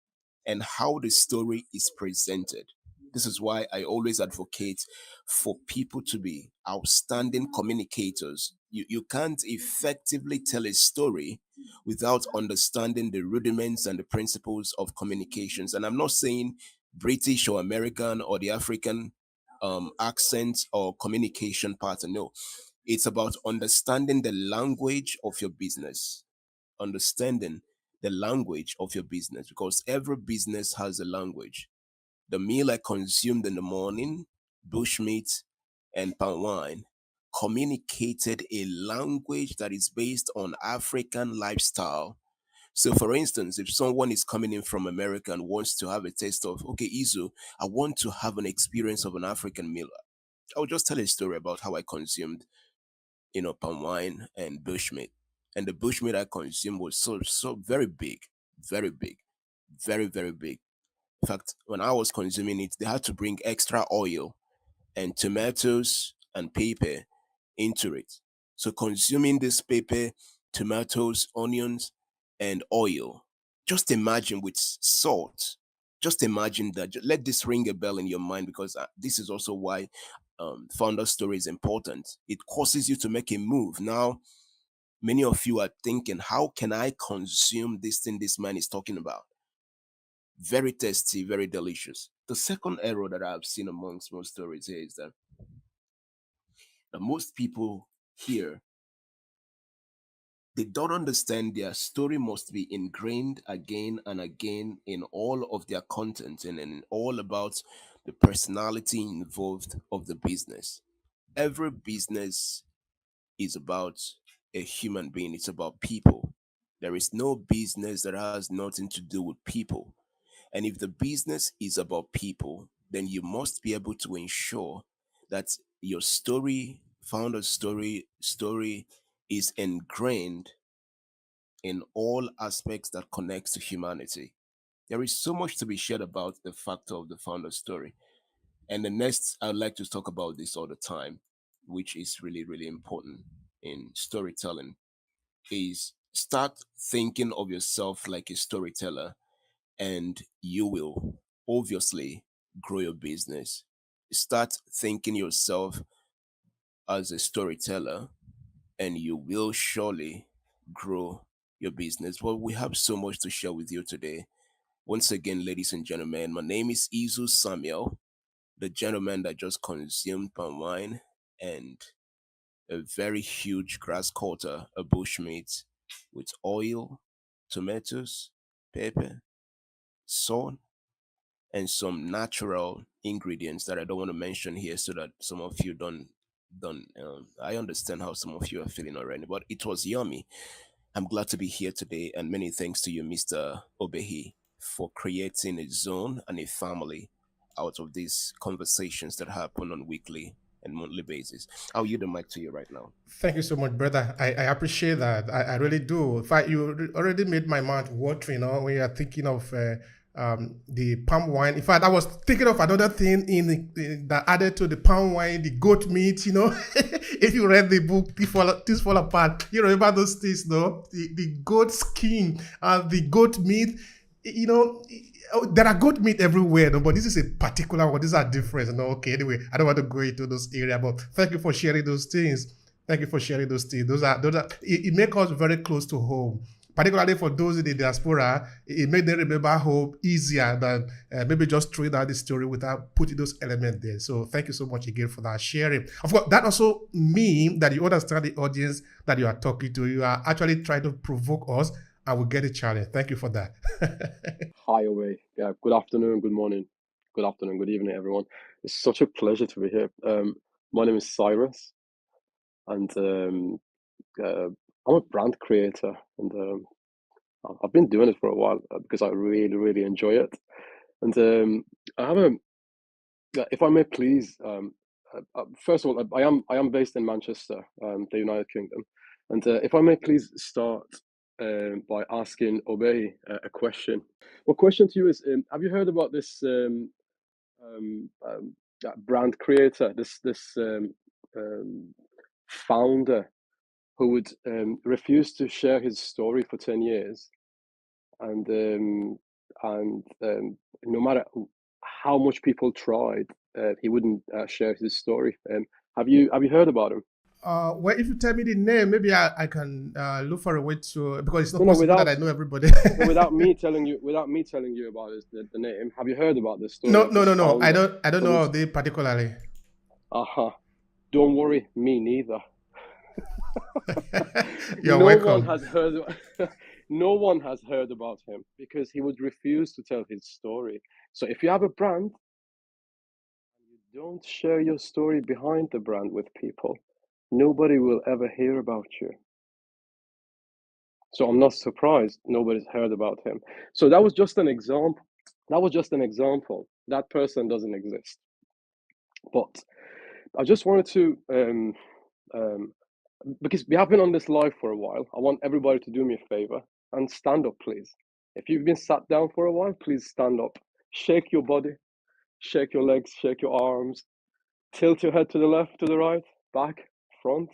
and how the story is presented. This is why I always advocate for people to be outstanding communicators. You can't effectively tell a story without understanding the rudiments and the principles of communications. And I'm not saying British or American or the African accent or communication pattern. No, it's about understanding the language of your business. Understanding the language of your business because every business has a language. The meal I consumed in the morning, bushmeat and palm wine, communicated a language that is based on African lifestyle. So, for instance, if someone is coming in from America and wants to have a taste of, okay, Izu, I want to have an experience of an African meal, I'll just tell a story about how I consumed palm wine and bushmeat. And the bushmeat I consumed was so very big, very big, very big. In fact, when I was consuming it, they had to bring extra oil and tomatoes and pepper into it. So consuming this pepper, tomatoes, onions, and oil. Just imagine with salt. Just imagine that. Let this ring a bell in your mind because this is also why founder story is important. It causes you to make a move. Now, many of you are thinking, how can I consume this thing this man is talking about? Very tasty, very delicious. The second error that I've seen amongst most stories here is that most people here they don't understand their story must be ingrained again and again in all of their content and in all about the personality involved of the business. Every business is about a human being, it's about people. There is no business that has nothing to do with people. And if the business is about people, then you must be able to ensure that your story, founder story is ingrained in all aspects that connects to humanity. There is so much to be shared about the factor of the founder story. And the next, I'd like to talk about this all the time, which is really, really important in storytelling, is start thinking of yourself like a storyteller and you will obviously grow your business. Start thinking yourself as a storyteller and you will surely grow your business. Well, we have so much to share with you today. Once again, ladies and gentlemen, my name is Izu Samuel, the gentleman that just consumed palm wine and a very huge grass cutter, a bushmeat with oil, tomatoes, pepper, salt, and some natural ingredients that I don't want to mention here so that some of you don't I understand how some of you are feeling already, but it was yummy. I'm glad to be here today and many thanks to you, Mr. Obehi, for creating a zone and a family out of these conversations that happen on weekly and monthly basis. I'll yield the mic to you right now. Thank you so much, brother. I appreciate that. I really do. In fact, you already made my mouth watering. When you are thinking of the palm wine. In fact, I was thinking of another thing that added to the palm wine, the goat meat. If you read the book, This Fall Apart, you remember those things, no? The goat skin and the goat meat. There are goat meat everywhere, no, but this is a particular one. These are different. No, okay. Anyway, I don't want to go into those areas, but thank you for sharing those things. Thank you for sharing those things. Those are. It makes us very close to home, particularly for those in the diaspora. It made them remember home easier than maybe just throwing out the story without putting those elements there. So thank you so much again for that sharing. Of course, that also means that you understand the audience that you are talking to. You are actually trying to provoke us and we get a challenge. Thank you for that. Hi, away. Yeah, good afternoon, good morning, good afternoon, good evening, everyone. It's such a pleasure to be here. My name is Cyrus, and I'm a brand creator, and I've been doing it for a while because I really, really enjoy it. And I have a, if I may please, first of all, I am based in Manchester, the United Kingdom, and if I may please start by asking Obehi a question. My question to you is: have you heard about this um, um, brand creator, this founder who would refuse to share his story for 10 years, and no matter how much people tried, he wouldn't share his story. Have you heard about him? Well, if you tell me the name, maybe I can look for a way to, because it's not No, no, possible that without I know everybody. no, without me telling you, about the name. Have you heard about the story No, of no, this no, no. founder I don't who know would? of they particularly. Aha, don't worry, me neither. You're No one welcome. has heard. No one has heard about him because he would refuse to tell his story. So if you have a brand, you don't share your story behind the brand with people, nobody will ever hear about you. So I'm not surprised nobody's heard about him. So that was just an example. That was just an example. That person doesn't exist. But I just wanted to, because we have been on this live for a while, I want everybody to do me a favor and stand up, please. If you've been sat down for a while, please stand up. Shake your body, shake your legs, shake your arms, tilt your head to the left, to the right, back, front,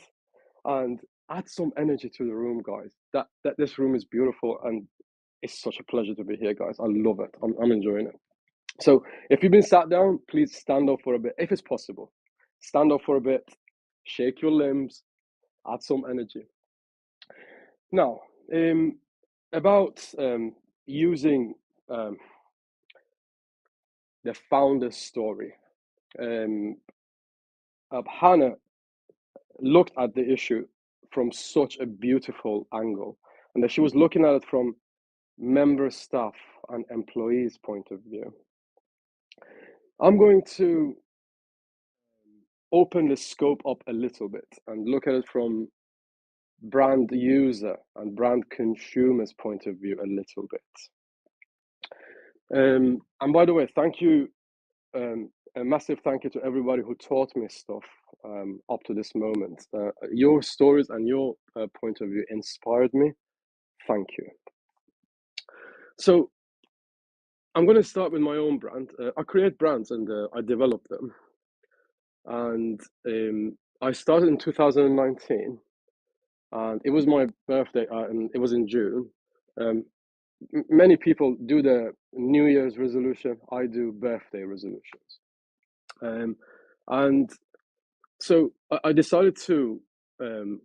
and add some energy to the room, guys. That this room is beautiful, and it's such a pleasure to be here, guys. I love it. I'm enjoying it. So if you've been sat down, please stand up for a bit, if it's possible. Stand up for a bit, shake your limbs, add some energy. Now, about using the founder's story. Hannah looked at the issue from such a beautiful angle, and that she was looking at it from member staff and employees' point of view. I'm going to open the scope up a little bit and look at it from brand user and brand consumers' point of view a little bit. And by the way, thank you, a massive thank you to everybody who taught me stuff up to this moment. Your stories and your point of view inspired me. Thank you. So I'm going to start with my own brand. I create brands and I develop them. And I started in 2019, and it was my birthday, and it was in June. Many people do the New Year's resolution. I do birthday resolutions. And so I decided to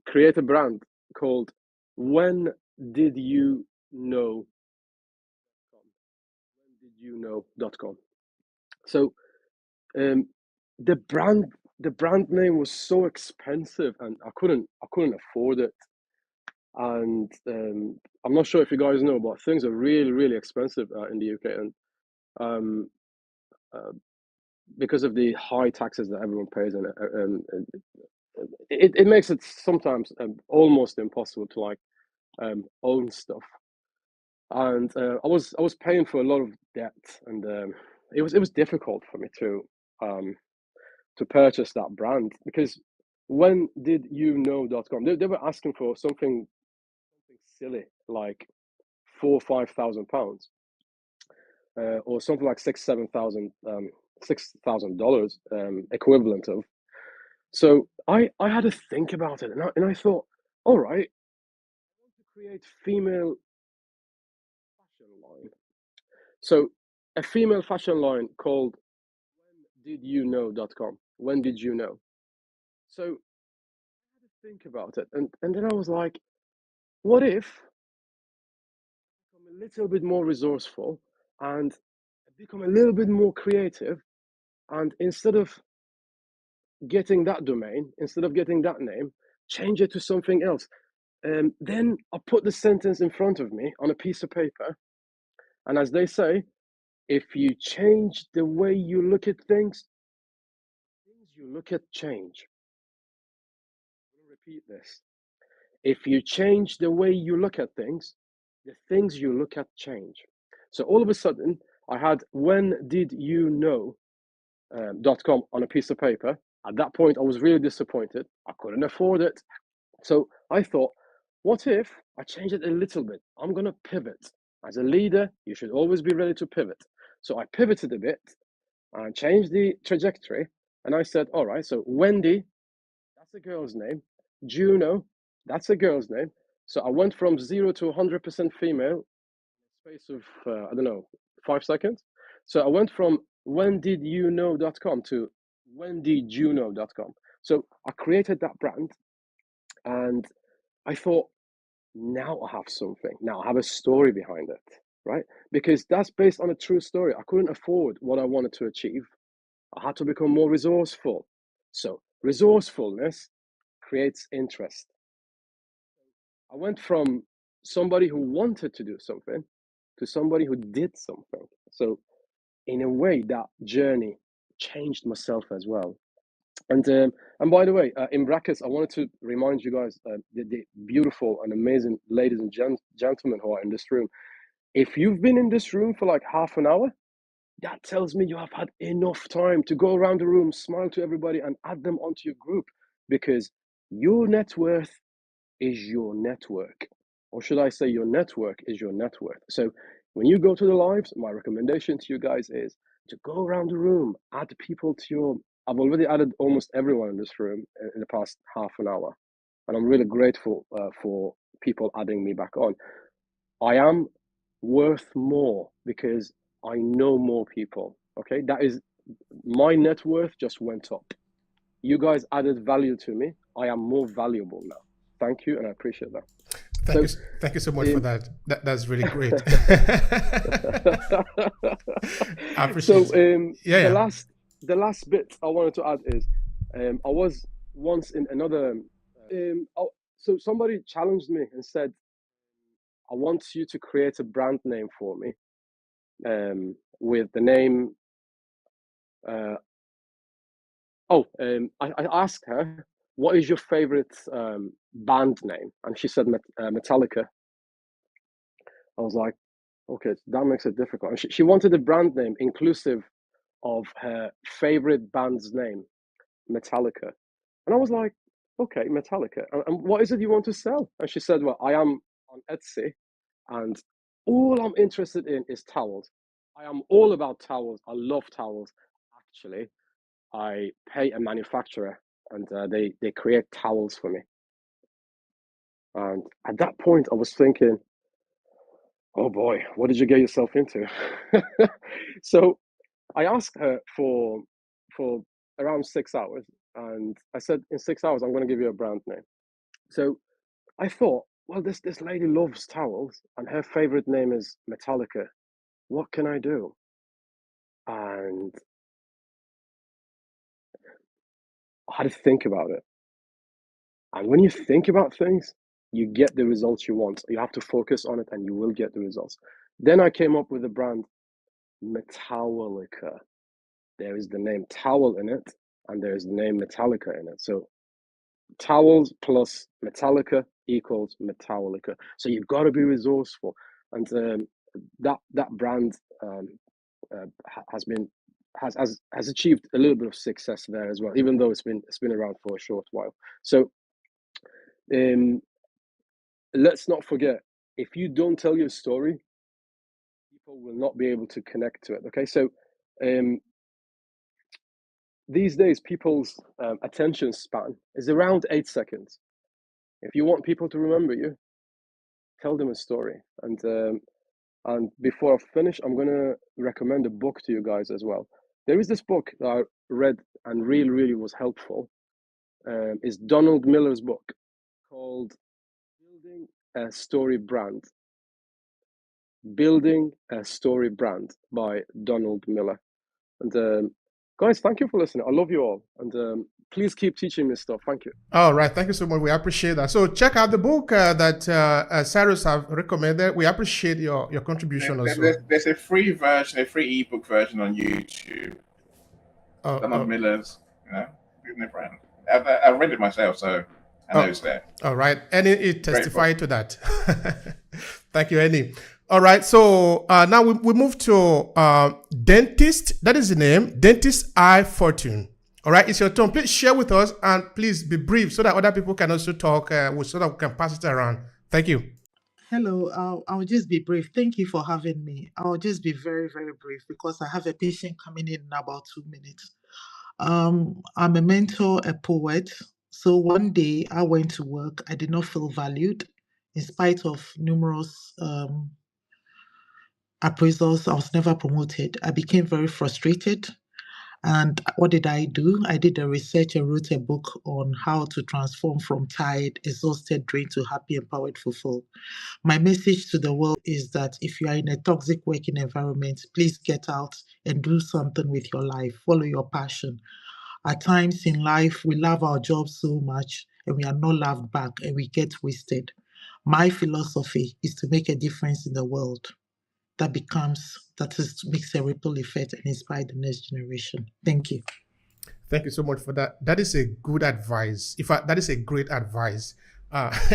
create a brand called When Did You Know? When So the brand name was so expensive, and I couldn't afford it. And I'm not sure if you guys know, but things are really expensive in the UK, and um, uh, because of the high taxes that everyone pays, and it makes it sometimes almost impossible to like own stuff. And I was paying for a lot of debt, and it was difficult for me to purchase that brand, because when did you know.com, they were asking for something silly like £4,000 or £5,000, or something like $6,000 equivalent of. So I had to think about it, and I thought, all right, I want to create female fashion line. So a female fashion line called whendidyouKnow.com. When did you know? So I had to think about it, and then I was like, what if I become a little bit more resourceful and become a little bit more creative, and instead of getting that domain, instead of getting that name, change it to something else. Then I put the sentence in front of me on a piece of paper, and as they say, if you change the way you look at things you look at change. I'm going to repeat this. If you change the way you look at things, the things you look at change. So all of a sudden, I had whendidyouKnow.com on a piece of paper. At that point, I was really disappointed. I couldn't afford it. So I thought, what if I change it a little bit? I'm going to pivot. As a leader, you should always be ready to pivot. So I pivoted a bit and changed the trajectory. And I said, all right, so Wendy, that's a girl's name. Juno, that's a girl's name. So I went from 0 to 100% female in the space of, 5 seconds. So I went from whendidyouKnow.com to whendyjuno.com. So I created that brand and I thought, now I have something. Now I have a story behind it, right? Because that's based on a true story. I couldn't afford what I wanted to achieve. I had to become more resourceful. So resourcefulness creates interest. I went from somebody who wanted to do something to somebody who did something. So in a way, that journey changed myself as well. And by the way, in brackets, I wanted to remind you guys, the beautiful and amazing ladies and gentlemen who are in this room. If you've been in this room for like half an hour, that tells me you have had enough time to go around the room, smile to everybody, and add them onto your group, because your net worth is your network. Or should I say your network is your net worth? So when you go to the lives, my recommendation to you guys is to go around the room, add people to your... I've already added almost everyone in this room in the past half an hour. And I'm really grateful for people adding me back on. I am worth more because I know more people. Okay, that is, my net worth just went up. You guys added value to me. I am more valuable now. Thank you, and I appreciate that. Thank you so much for that. That's really great. I appreciate it. The last bit I wanted to add is, I was once in another. So somebody challenged me and said, I want you to create a brand name for me, with the name. I asked her, what is your favorite band name? And she said Metallica. I was like, okay, that makes it difficult. And she wanted a brand name inclusive of her favorite band's name, Metallica. And I was like, okay, Metallica. And what is it you want to sell? And she said, well, I am on Etsy, and all I'm interested in is towels. I am all about towels. I love towels. Actually, I pay a manufacturer, and they create towels for me. And at that point, I was thinking, oh boy, what did you get yourself into? So I asked her for around 6 hours, and I said, in 6 hours, I'm going to give you a brand name. So I thought, well, this lady loves towels, and her favorite name is Metallica. What can I do? And I had to think about it. And when you think about things, you get the results you want. You have to focus on it, and you will get the results. Then I came up with the brand Metallica. There is the name towel in it, and there is the name Metallica in it. So towels plus Metallica equals Metallica. So you've got to be resourceful, and that brand has achieved a little bit of success there as well, even though it's been around for a short while. So let's not forget, if you don't tell your story, people will not be able to connect to it. Okay, so these days, people's attention span is around 8 seconds. If you want people to remember you, tell them a story. And before I finish, I'm going to recommend a book to you guys as well. There is this book that I read and really was helpful. It's Donald Miller's book called Building a Story Brand. Building a Story Brand by Donald Miller. And guys, thank you for listening. I love you all. And please keep teaching me stuff. Thank you. All right. Thank you so much. We appreciate that. So check out the book that Cyrus have recommended. We appreciate your contribution also. There's a free version, a free ebook version on YouTube. Donald Miller's, Building a Brand. I read it myself, so I know it's there. All right. And it testified to that. Thank you, Annie. All right. So now we move to dentist. That is the name. Dentist I Fortune. All right. It's your turn. Please share with us and please be brief so that other people can also talk so that we can pass it around. Thank you. Hello, I'll just be brief. Thank you for having me. I'll just be very, very brief because I have a patient coming in about 2 minutes. I'm a mentor, a poet. So one day I went to work. I did not feel valued in spite of numerous appraisals. I was never promoted. I became very frustrated. And what did I do? I did a research and wrote a book on how to transform from tired, exhausted, drained to happy, empowered, fulfilled. My message to the world is that if you are in a toxic working environment, please get out and do something with your life. Follow your passion. At times in life, we love our jobs so much and we are not loved back and we get wasted. My philosophy is to make a difference in the world that is makes a ripple effect and inspire the next generation. Thank you. Thank you so much for that. That is a good advice. In fact, that is a great advice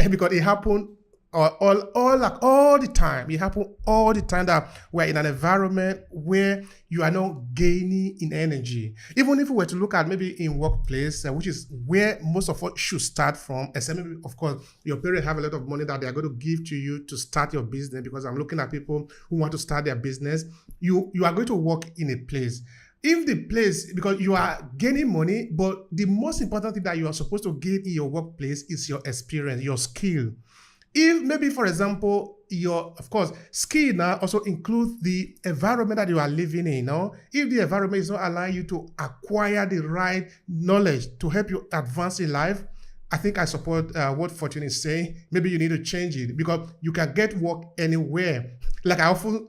because it happened like all the time. It happened all the time that we're in an environment where you are not gaining in energy. Even if we were to look at maybe in workplace, which is where most of us should start from, except maybe, of course, your parents have a lot of money that they are going to give to you to start your business, because I'm looking at people who want to start their business. You are going to work in a place. If the place, because you are gaining money, but the most important thing that you are supposed to gain in your workplace is your experience, your skill. If maybe, for example, your, of course, skill now also includes the environment that you are living in. If the environment is not allowing you to acquire the right knowledge to help you advance in life, I think I support what Fortune is saying. Maybe you need to change it because you can get work anywhere. Like I often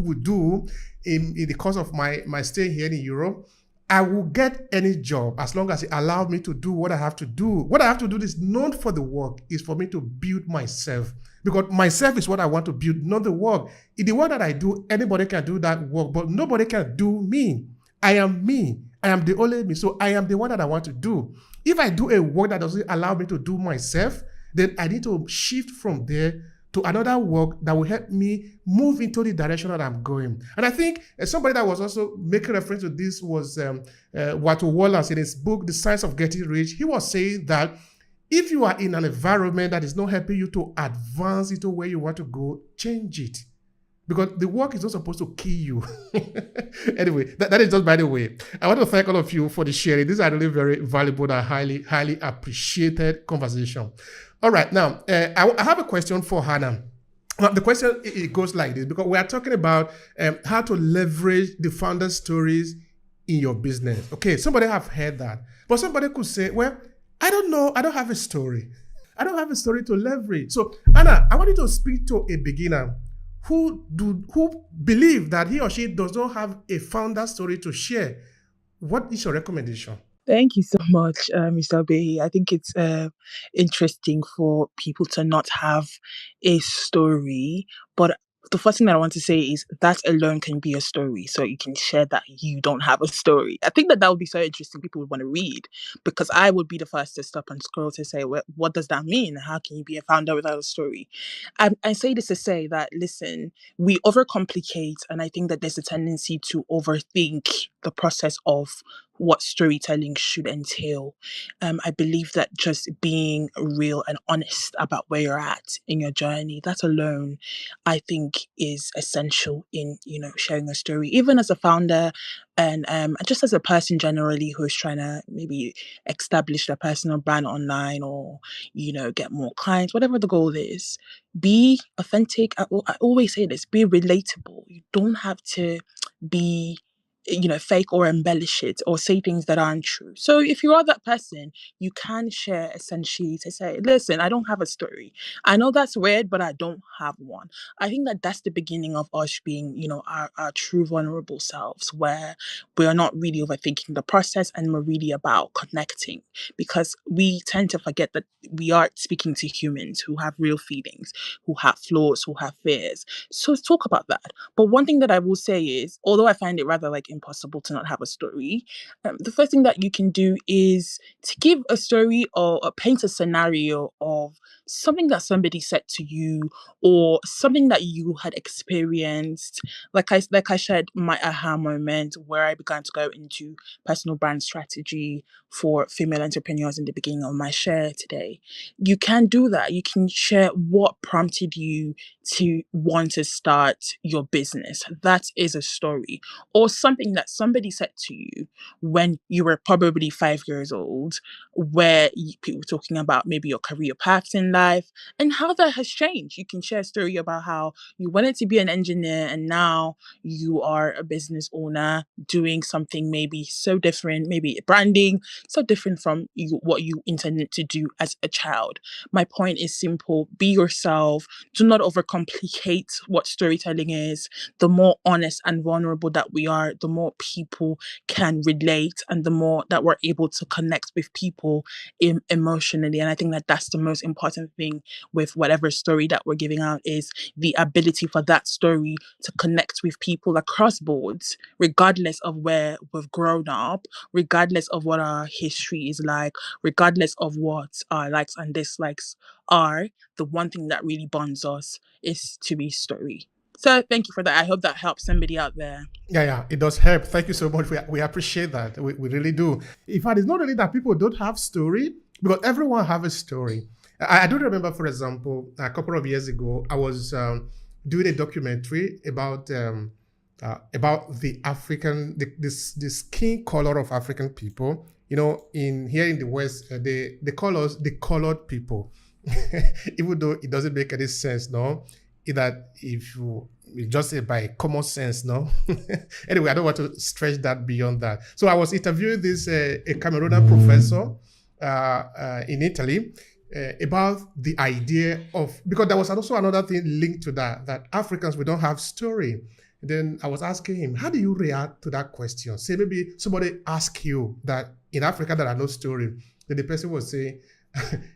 would do in the course of my stay here in Europe. I will get any job as long as it allows me to do what I have to do. What I have to do is not for the work, is for me to build myself. Because myself is what I want to build, not the work. In the work that I do, anybody can do that work, but nobody can do me. I am me. I am the only me. So I am the one that I want to do. If I do a work that doesn't allow me to do myself, then I need to shift from there to another work that will help me move into the direction that I'm going. And I think somebody that was also making reference to this was Walter Wallace in his book, The Science of Getting Rich. He was saying that if you are in an environment that is not helping you to advance into where you want to go, change it. Because the work is not supposed to kill you. Anyway, that is just by the way. I want to thank all of you for the sharing. These are really very valuable and highly, highly appreciated conversation. All right, now, I have a question for Hannah. The question, it goes like this, because we are talking about how to leverage the founder stories in your business. Okay, somebody have heard that. But somebody could say, well, I don't know, I don't have a story. I don't have a story to leverage. So, Anna, I want you to speak to a beginner who believe that he or she does not have a founder story to share. What is your recommendation? Thank you so much, Mr. Obehi. I think it's interesting for people to not have a story, but the first thing that I want to say is that alone can be a story. So you can share that you don't have a story. I think that would be so interesting. People would want to read, because I would be the first to stop and scroll to say, what does that mean? How can you be a founder without a story? I say this to say that, listen, we overcomplicate, and I think that there's a tendency to overthink the process of what storytelling should entail. I believe that just being real and honest about where you're at in your journey, that alone, I think, is essential in sharing a story, even as a founder, and just as a person generally who's trying to maybe establish their personal brand online, or get more clients, whatever the goal is. Be authentic. I always say this: be relatable. You don't have to be fake or embellish it or say things that aren't true. So if you are that person, you can share essentially to say, listen, I don't have a story. I know that's weird, but I don't have one. I think that that's the beginning of us being, our true vulnerable selves, where we are not really overthinking the process and we're really about connecting, because we tend to forget that we are speaking to humans who have real feelings, who have flaws, who have fears. So let's talk about that. But one thing that I will say is, although I find it rather like impossible to not have a story. The first thing that you can do is to give a story or paint a scenario of something that somebody said to you or something that you had experienced. Like I shared my aha moment where I began to go into personal brand strategy for female entrepreneurs in the beginning of my share today. You can do that. You can share what prompted you to want to start your business. That is a story. Or something that somebody said to you when you were probably 5 years old, where people were talking about maybe your career paths in life and how that has changed. You can share a story about how you wanted to be an engineer and now you are a business owner doing something maybe so different, maybe branding, so different from what you intended to do as a child. My point is simple: be yourself. Do not overcomplicate what storytelling is. The more honest and vulnerable that we are, the more people can relate and the more that we're able to connect with people emotionally. And I think that that's the most important thing with whatever story that we're giving out, is the ability for that story to connect with people across boards, regardless of where we've grown up, regardless of what our history is like, regardless of what our likes and dislikes are. The one thing that really bonds us is to be story. So thank you for that. I hope that helps somebody out there. Yeah, it does help. Thank you so much. We appreciate that. We really do. In fact, it's not really that people don't have story, because everyone have a story. I do remember, for example, a couple of years ago, I was doing a documentary about the African, the skin color of African people. You know, here in the West, they call us the colored people, even though it doesn't make any sense, no. That if you just say by common sense, no. Anyway, I don't want to stretch that beyond that. So I was interviewing this a Cameroonian professor in Italy about the idea of, because there was also another thing linked to that Africans, we don't have story. Then I was asking him, how do you react to that question? Say maybe somebody ask you that in Africa there are no story. Then the person will say,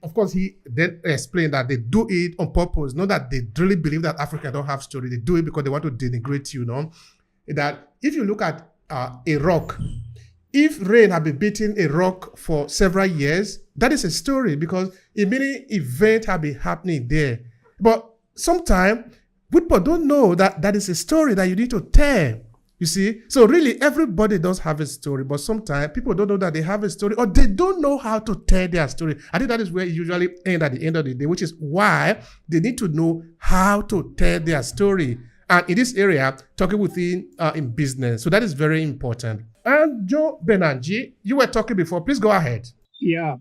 of course, he then explained that they do it on purpose, not that they really believe that Africa don't have story. They do it because they want to denigrate you, no? That if you look at a rock, if rain had been beating a rock for several years, that is a story because a many event have been happening there. But sometimes people don't know that that is a story that you need to tell. You see? So really, everybody does have a story, but sometimes people don't know that they have a story, or they don't know how to tell their story. I think that is where it usually ends at the end of the day, which is why they need to know how to tell their story. And in this area, talking within in business. So that is very important. And Joe Benanji, you were talking before. Please go ahead. Yeah.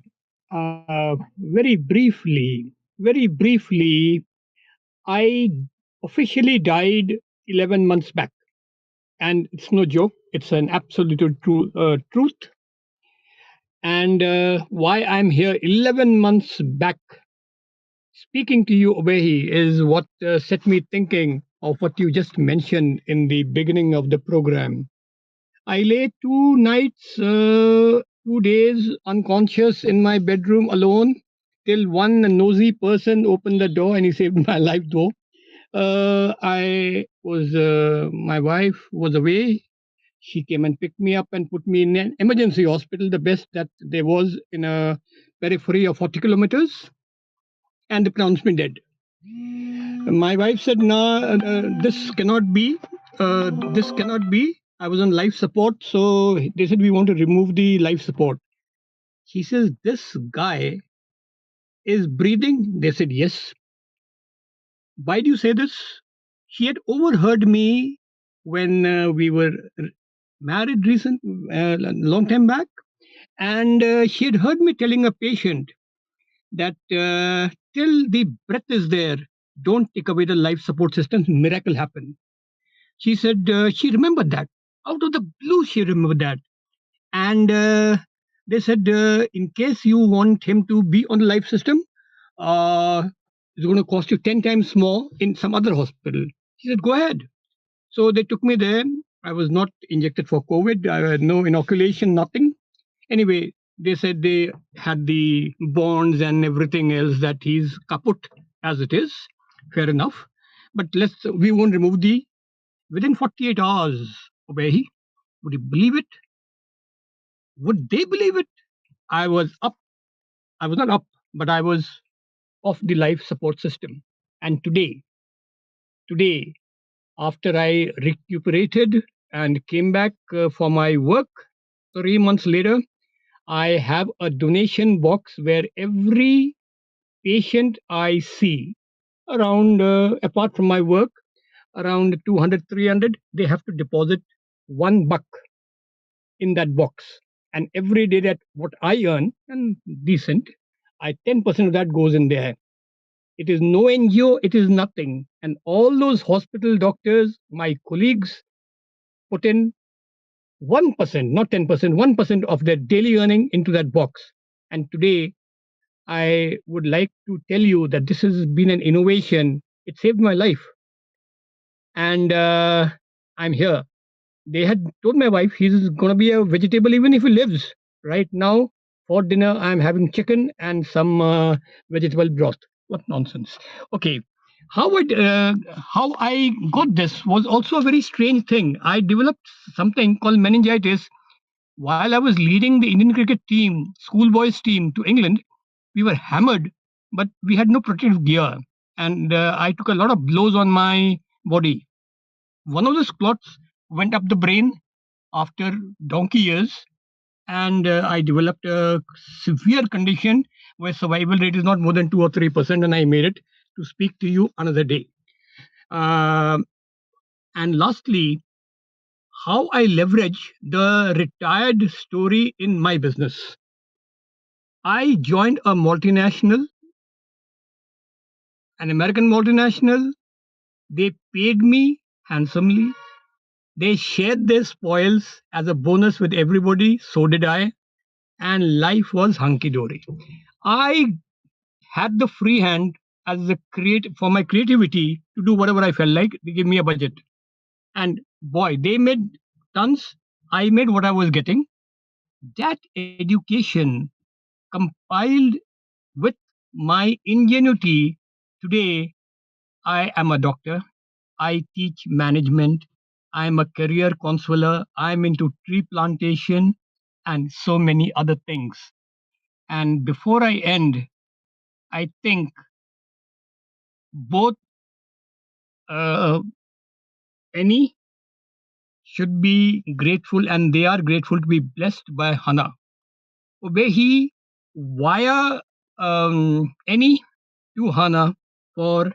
Very briefly, I officially died 11 months back. And it's no joke. It's an absolute truth. And why I'm here 11 months back speaking to you, Obehi, is what set me thinking of what you just mentioned in the beginning of the program. I lay 2 nights, 2 days unconscious in my bedroom alone till one nosy person opened the door and he saved my life though. My wife was away. She came and picked me up and put me in an emergency hospital, the best that there was in a periphery of 40 kilometers, and they pronounced me dead. My wife said, "No, this cannot be. This cannot be." I was on life support, so they said, "We want to remove the life support." She says, "This guy is breathing." They said, "Yes." Why do you say this? She had overheard me when we were married long time back, and she had heard me telling a patient that till the breath is there, don't take away the life support system, miracle happen. She said she remembered that. Out of the blue, she remembered that. And they said, in case you want him to be on the life system, it's going to cost you 10 times more in some other hospital. She said, go ahead. So they took me there. I was not injected for COVID. I had no inoculation, nothing. Anyway, they said they had the bonds and everything else, that he's kaput as it is. Fair enough. But we won't remove within 48 hours, Obehi, Would you believe it? Would they believe it? I was up. I was not up, but I was off the life support system. And today, after I recuperated and came back for my work 3 months later, I have a donation box where every patient I see around, apart from my work, around 200, 300, they have to deposit $1 in that box. And every day that what I earn, and decent, 10% of that goes in there. It is no NGO, it is nothing. And all those hospital doctors, my colleagues, put in 1%, not 10%, 1% of their daily earning into that box. And today, I would like to tell you that this has been an innovation. It saved my life. And I'm here. They had told my wife he's going to be a vegetable even if he lives. Right now, for dinner, I'm having chicken and some vegetable broth. What nonsense. Okay. How I got this was also a very strange thing. I developed something called meningitis while I was leading the Indian cricket team, schoolboys team to England. We were hammered, but we had no protective gear. And I took a lot of blows on my body. One of those clots went up the brain after donkey years, and I developed a severe condition where survival rate is not more than 2 or 3%, and I made it to speak to you another day. And lastly, how I leverage the retired story in my business. I joined a multinational, an American multinational. They paid me handsomely. They shared their spoils as a bonus with everybody. So did I. And life was hunky dory. I had the free hand as a for my creativity to do whatever I felt like. They gave me a budget. And boy, they made tons. I made what I was getting. That education compiled with my ingenuity. Today, I am a doctor. I teach management. I'm a career counselor. I'm into tree plantation and so many other things. And before I end, I think both any should be grateful, and they are grateful to be blessed by Hana. Obehi via any to Hana for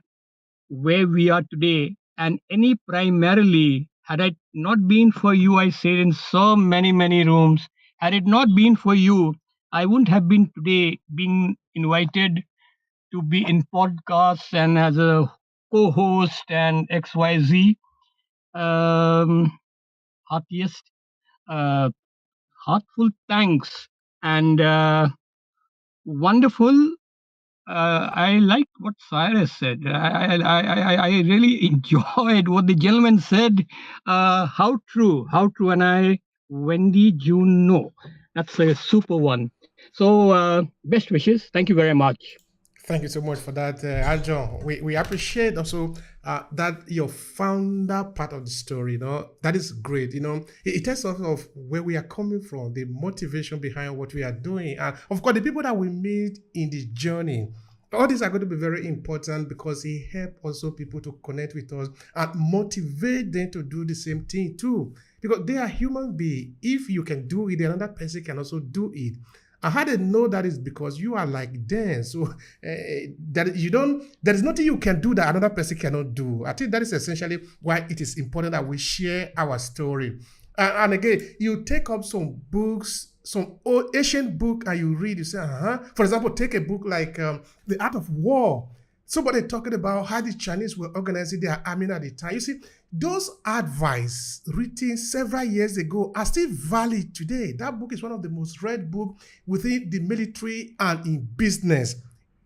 where we are today, and any primarily, had it not been for you, I said in so many, many rooms, had it not been for you, I wouldn't have been today being invited to be in podcasts and as a co-host and XYZ. Heartiest, uh, heartful thanks and wonderful. I liked what Cyrus said. I really enjoyed what the gentleman said. How true, how true. And Wendy Juno, that's a super one. So, best wishes. Thank you very much. Thank you so much for that, Arjun. We appreciate also that your founder part of the story. That is great. It tells us of where we are coming from, the motivation behind what we are doing, and of course the people that we meet in the journey. All these are going to be very important because it helps also people to connect with us and motivate them to do the same thing too. Because they are human beings. If you can do it, another person can also do it. And how they know that is because you are like them. So that you don't, there is nothing you can do that another person cannot do. I think that is essentially why it is important that we share our story. And again, you take up some books, some old ancient book, and you read, you say, For example, take a book like The Art of War. Somebody talking about how the Chinese were organizing their army at the time. You see, those advice written several years ago are still valid today. That book is one of the most read books within the military and in business.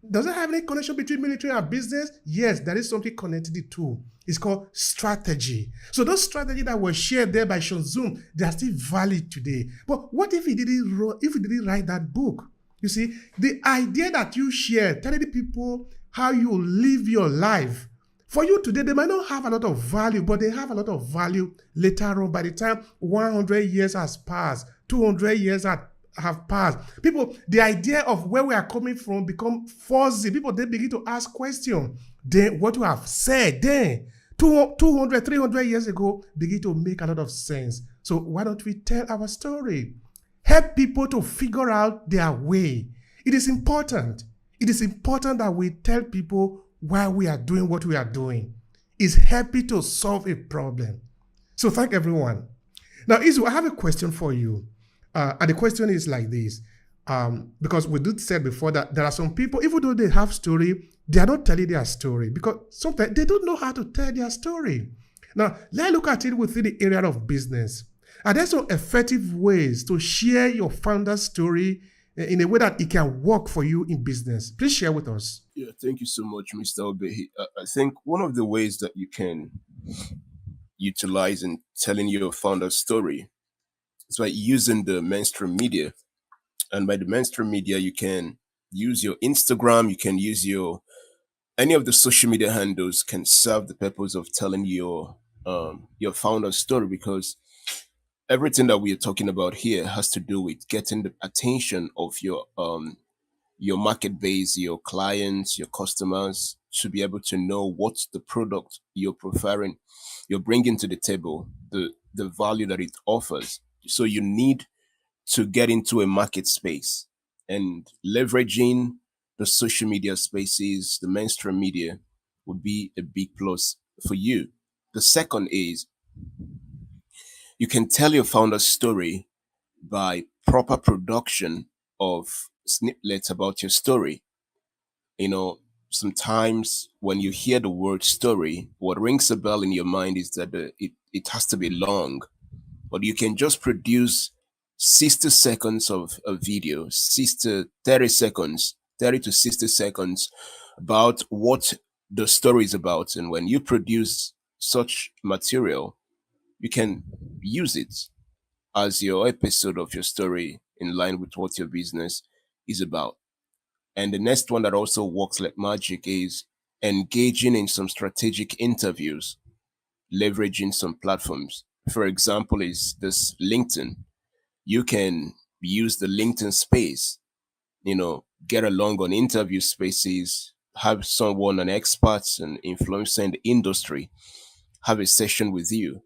Does it have any connection between military and business? Yes, there is something connected to two. It's called strategy. So those strategies that were shared there by Sun Tzu, they are still valid today. But what if he didn't write that book? You see, the idea that you share, telling the people how you live your life For you today, they might not have a lot of value, but they have a lot of value later on. By the time 100 years has passed, 200 years have passed, people, the idea of where we are coming from become fuzzy. People, they begin to ask questions. Then what you have said then, 200, 300 years ago, begin to make a lot of sense. So why don't we tell our story? Help people to figure out their way. It is important. It is important that we tell people why we are doing what we are doing. It's happy to solve a problem. So thank everyone. Now, Izu, I have a question for you. And the question is like this. Because we did say before that there are some people, even though they have story, they are not telling their story because sometimes they don't know how to tell their story. Now, let's look at it within the area of business. Are there some effective ways to share your founder's story in a way that it can work for you in business? Please share with us. Yeah, thank you so much, Mr. Obehi. I think one of the ways that you can utilize in telling your founder's story is by using the mainstream media. And by the mainstream media, you can use your Instagram, you can use any of the social media handles can serve the purpose of telling your founder's story, because everything that we are talking about here has to do with getting the attention of your market base, your clients, your customers, to be able to know what's the product you're preferring, you're bringing to the table, the value that it offers. So you need to get into a market space, and leveraging the social media spaces, the mainstream media, would be a big plus for you. The second is you can tell your founder's story by proper production of snippets about your story. You know, sometimes when you hear the word story, what rings a bell in your mind is that it has to be long, but you can just produce 60 seconds of a video, 60, 30 seconds, 30 to 60 seconds about what the story is about. And when you produce such material, you can use it as your episode of your story in line with what your business is about. And the next one that also works like magic is engaging in some strategic interviews, leveraging some platforms. For example, is this LinkedIn. You can use the LinkedIn space, get along on interview spaces, have someone, an expert and influencer in the industry, have a session with you.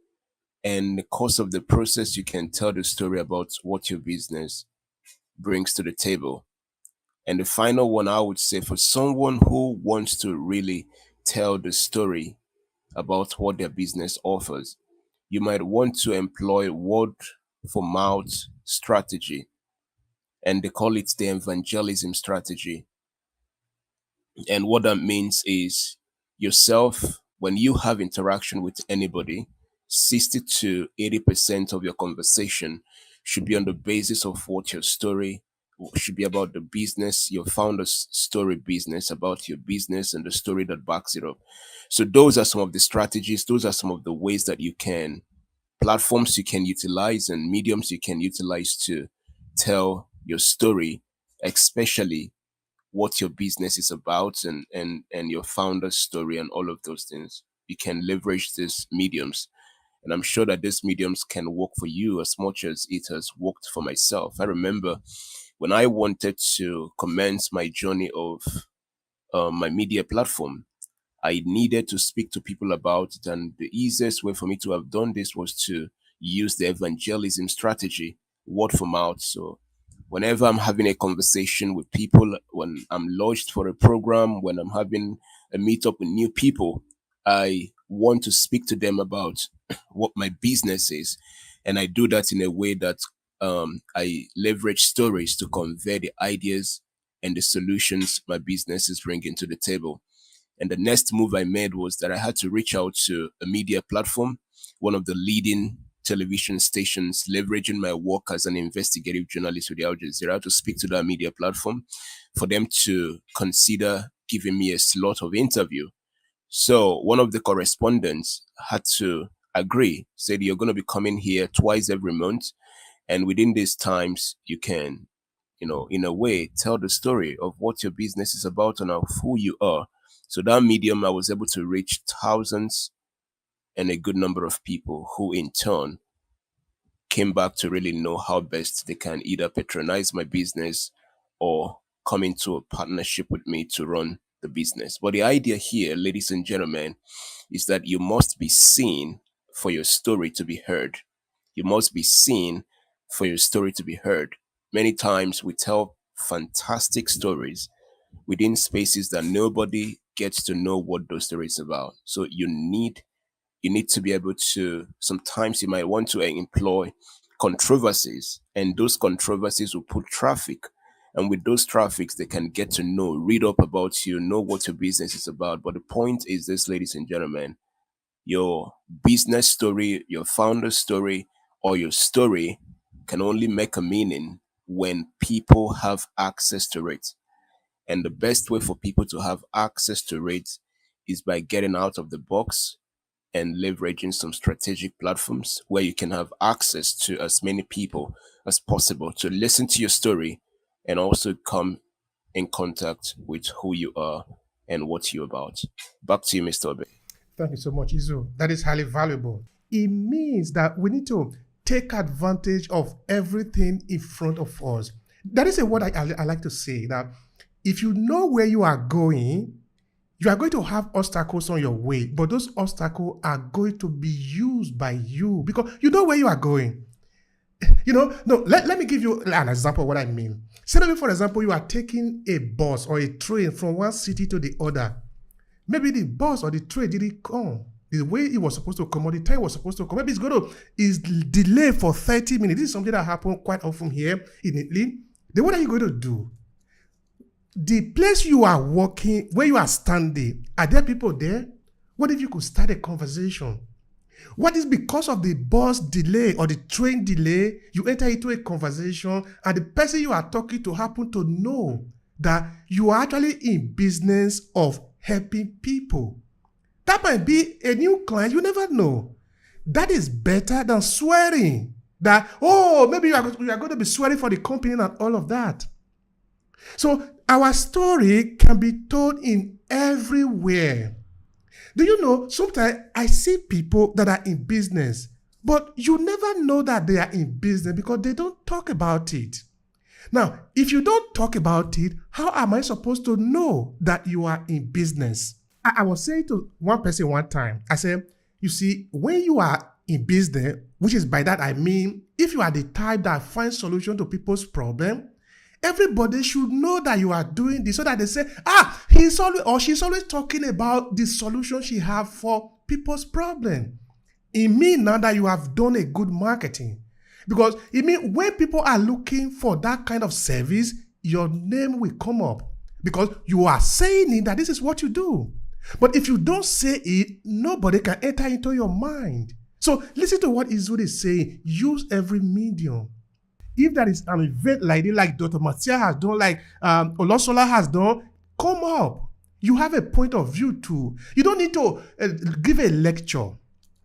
And in the course of the process, you can tell the story about what your business brings to the table. And the final one, I would say, for someone who wants to really tell the story about what their business offers, you might want to employ word for mouth strategy. And they call it the evangelism strategy. And what that means is yourself, when you have interaction with anybody, 60 to 80% of your conversation should be on the basis of what your story should be about, the business, your founder's story business, about your business and the story that backs it up. So those are some of the strategies, those are some of the ways that you can, platforms you can utilize and mediums you can utilize to tell your story, especially what your business is about, and your founder's story and all of those things. You can leverage these mediums, and I'm sure that these mediums can work for you as much as it has worked for myself. I remember when I wanted to commence my journey of my media platform, I needed to speak to people about it. And the easiest way for me to have done this was to use the evangelism strategy, word for mouth. So whenever I'm having a conversation with people, when I'm lodged for a program, when I'm having a meetup with new people, I want to speak to them about what my business is. And I do that in a way that I leverage stories to convey the ideas and the solutions my business is bringing to the table. And the next move I made was that I had to reach out to a media platform, one of the leading television stations, leveraging my work as an investigative journalist with the Al Jazeera, to speak to that media platform for them to consider giving me a slot of interview. So one of the correspondents had to agree, said, you're going to be coming here twice every month. And within these times, you can, in a way, tell the story of what your business is about and of who you are. So that medium, I was able to reach thousands and a good number of people who in turn came back to really know how best they can either patronize my business or come into a partnership with me to run the business. But the idea here, ladies and gentlemen, is that you must be seen for your story to be heard. You must be seen for your story to be heard. Many times we tell fantastic stories within spaces that nobody gets to know what those stories about. So you need to be able to, sometimes you might want to employ controversies, and those controversies will put traffic, and with those traffics they can get to know, read up about you, know what your business is about. But the point is this, ladies and gentlemen, your business story, your founder story, or your story can only make a meaning when people have access to it. And the best way for people to have access to it is by getting out of the box and leveraging some strategic platforms where you can have access to as many people as possible to listen to your story and also come in contact with who you are and what you're about. Back to you, Mr. Obe. Thank you so much, Izu. That is highly valuable. It means that we need to take advantage of everything in front of us. That is a word I like to say, that if you know where you are going to have obstacles on your way, but those obstacles are going to be used by you because you know where you are going. Let me give you an example of what I mean. Say maybe, for example, you are taking a bus or a train from one city to the other. Maybe the bus or the train didn't come the way it was supposed to come or the time it was supposed to come. Maybe it's delayed for 30 minutes. This is something that happens quite often here in Italy. Then what are you going to do? The place you are walking, where you are standing, are there people there? What if you could start a conversation? What is because of the bus delay or the train delay, you enter into a conversation and the person you are talking to happen to know that you are actually in business of helping people. That might be a new client, you never know. That is better than swearing. That, maybe you are going to be swearing for the company and all of that. So our story can be told in everywhere. Do you know, sometimes I see people that are in business, but you never know that they are in business because they don't talk about it. Now, if you don't talk about it, how am I supposed to know that you are in business? I was saying to one person one time, I said, you see, when you are in business, which is by that I mean, if you are the type that finds solution to people's problem, everybody should know that you are doing this so that they say, he's always or she's always talking about the solution she have for people's problem. It means now that you have done a good marketing. Because it means when people are looking for that kind of service, your name will come up because you are saying it that this is what you do. But if you don't say it, nobody can enter into your mind. So listen to what Izu is saying. Use every medium. If there is an event like Dr. Mattia has done, like Olosola has done, come up. You have a point of view too. You don't need to give a lecture.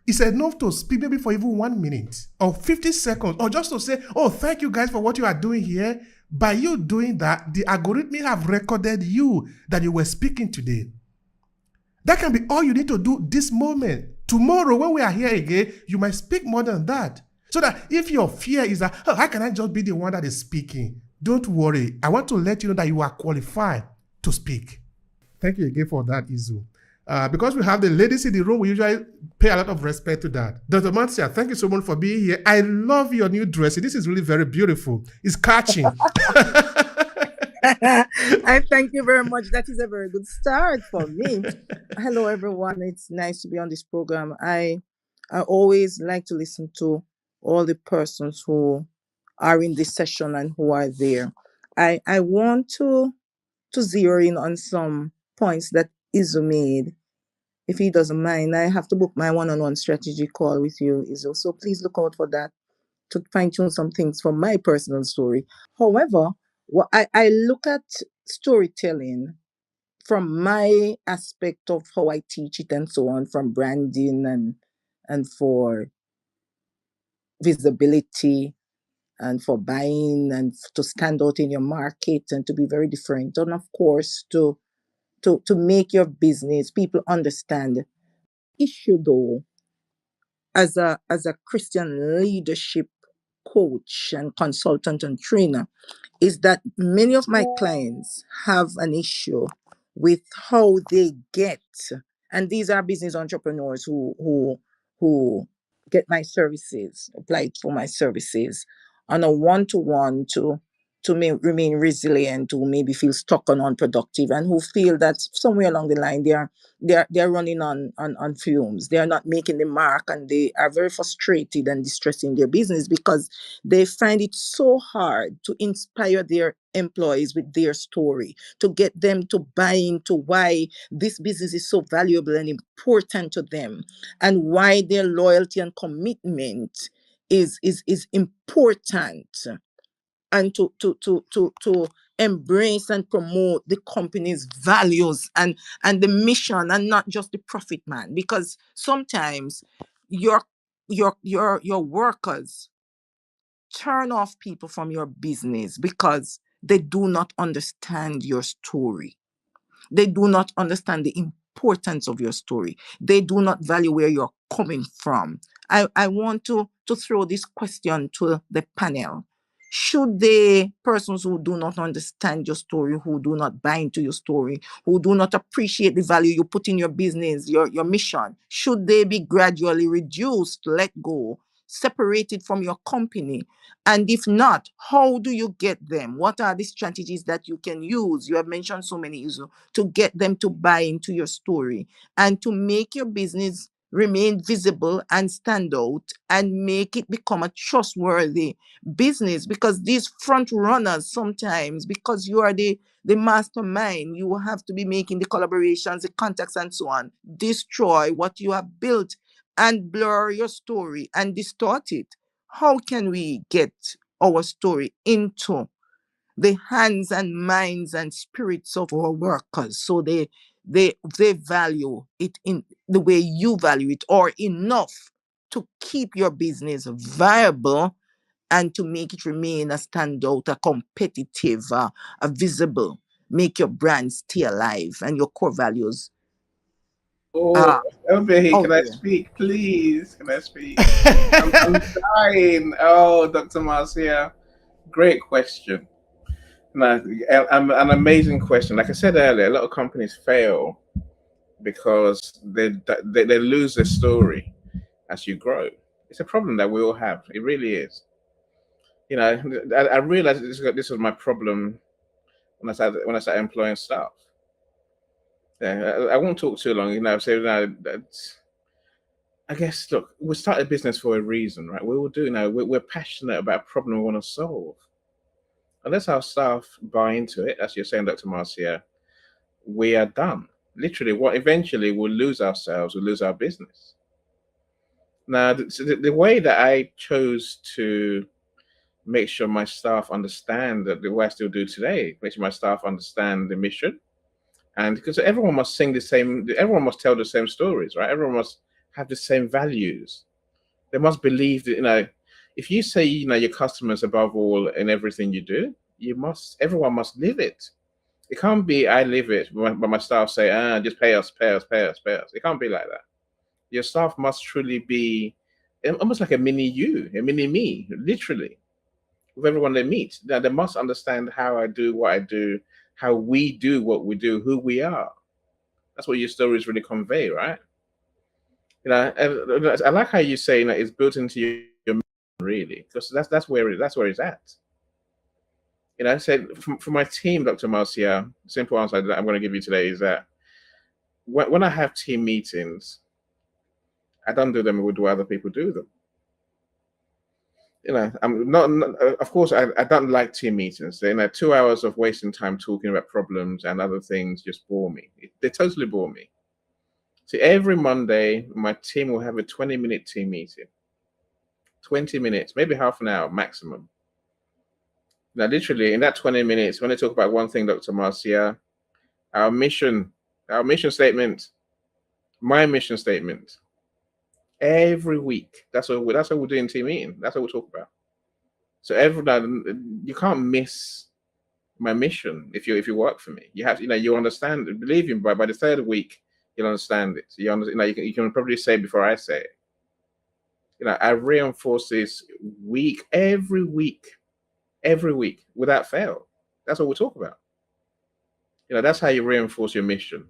It's enough to speak maybe for even 1 minute or 50 seconds or just to say, thank you guys for what you are doing here. By you doing that, the algorithm have recorded you that you were speaking today. That can be all you need to do this moment. Tomorrow, when we are here again, you might speak more than that. So that if your fear is that, how can I just be the one that is speaking? Don't worry. I want to let you know that you are qualified to speak. Thank you again for that, Izu. Because we have the ladies in the room, we usually pay a lot of respect to that. Dr. Marcia, thank you so much for being here. I love your new dress. This is really very beautiful. It's catching. I thank you very much. That is a very good start for me. Hello, everyone. It's nice to be on this program. I always like to listen to all the persons who are in this session and who are there. I want to zero in on some points that Izu made. If he doesn't mind, I have to book my one-on-one strategy call with you, Izu. So please look out for that to fine-tune some things from my personal story. However, I look at storytelling from my aspect of how I teach it and so on, from branding and for visibility and for buying and to stand out in your market and to be very different. And of course, to to make your business people understand. Issue though, as a Christian leadership coach and consultant and trainer, is that many of my clients have an issue with how they get, and these are business entrepreneurs who get my services, applied for my services on a one-to-one to remain resilient, who maybe feel stuck and unproductive, and who feel that somewhere along the line they're running on fumes. They are not making the mark, and they are very frustrated and distressed in their business because they find it so hard to inspire their employees with their story, to get them to buy into why this business is so valuable and important to them, and why their loyalty and commitment is important, and to embrace and promote the company's values and the mission, and not just the profit, man. Because sometimes your your workers turn off people from your business because they do not understand your story. They do not understand the importance of your story. They do not value where you're coming from. I want to throw this question to the panel. Should the persons who do not understand your story, who do not buy into your story, who do not appreciate the value you put in your business, your mission, should they be gradually reduced, let go, separated from your company? And if not, how do you get them? What are the strategies that you can use? You have mentioned so many, to get them to buy into your story and to make your business remain visible and stand out and make it become a trustworthy business. Because these front runners, sometimes because you are the mastermind, you have to be making the collaborations, the contacts, and so on, destroy what you have built and blur your story and distort it. How can we get our story into the hands and minds and spirits of our workers, so they value it in the way you value it, or enough to keep your business viable and to make it remain a standout, a competitive, a visible, make your brand stay alive and your core values Oh, are Obehi, out can I there? speak, please? Can I speak? I'm dying. Oh, Dr. Marcia, great question. No, an amazing question. Like I said earlier, a lot of companies fail because they lose their story as you grow. It's a problem that we all have. It really is. You know, I realized this was my problem when I started employing staff. Yeah, I won't talk too long. You know, so I guess, look, we started business for a reason, right? We all do. You know, we're passionate about a problem we want to solve. Unless our staff buy into it, as you're saying, Dr. Marcia, we are done. Literally, what eventually we'll lose ourselves, we'll lose our business. Now, the way that I chose to make sure my staff understand that the way I still do today, make sure my staff understand the mission, and because everyone must sing the same, everyone must tell the same stories, right? Everyone must have the same values. They must believe that, you know, if you say, you know, your customers above all in everything you do, everyone must live it. It can't be I live it, but my staff say, just pay us, pay us, pay us, pay us. It can't be like that. Your staff must truly be almost like a mini you, a mini me, literally, with everyone they meet. Now, they must understand how I do what I do, how we do what we do, who we are. That's what your stories really convey, right? You know, and I like how you say, you know, it's built into your mission, really, because that's where it's at. You know, I said for my team, Dr. Marcia, simple answer that I'm going to give you today is that when I have team meetings, I don't do them with the way other people do them. You know, I'm not of course, I don't like team meetings. You know, 2 hours of wasting time talking about problems and other things just bore me. They totally bore me. See, every Monday, my team will have a 20-minute team meeting. 20 minutes, maybe half an hour maximum. Now, literally, in that 20 minutes, when I talk about one thing, Dr. Marcia, our mission, our mission statement, my mission statement, every week. That's what we're doing team meeting. That's what we talk about. So you can't miss my mission. If you work for me, you have to, you understand. Believe me, by the third week, you'll understand it. So you can probably say it before I say it. I reinforce this every week without fail. That's what we talk about. That's how you reinforce your mission.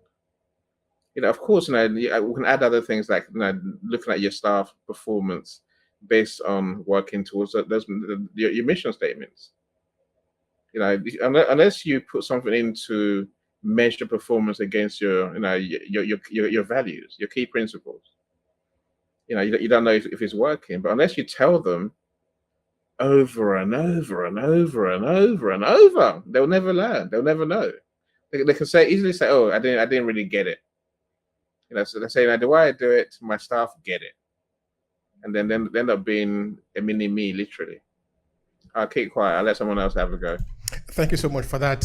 Of course, we can add other things like looking at your staff performance based on working towards those your mission statements. Unless you put something in to measure performance against your values, your key principles. You don't know if it's working, but unless you tell them over and over and over and over and over, they'll never learn. They'll never know. They can easily say, "Oh, I didn't really get it." So they say, "The way I do it, my staff get it," and then they end up being a mini me, literally. I'll keep quiet. I'll let someone else have a go. Thank you so much for that.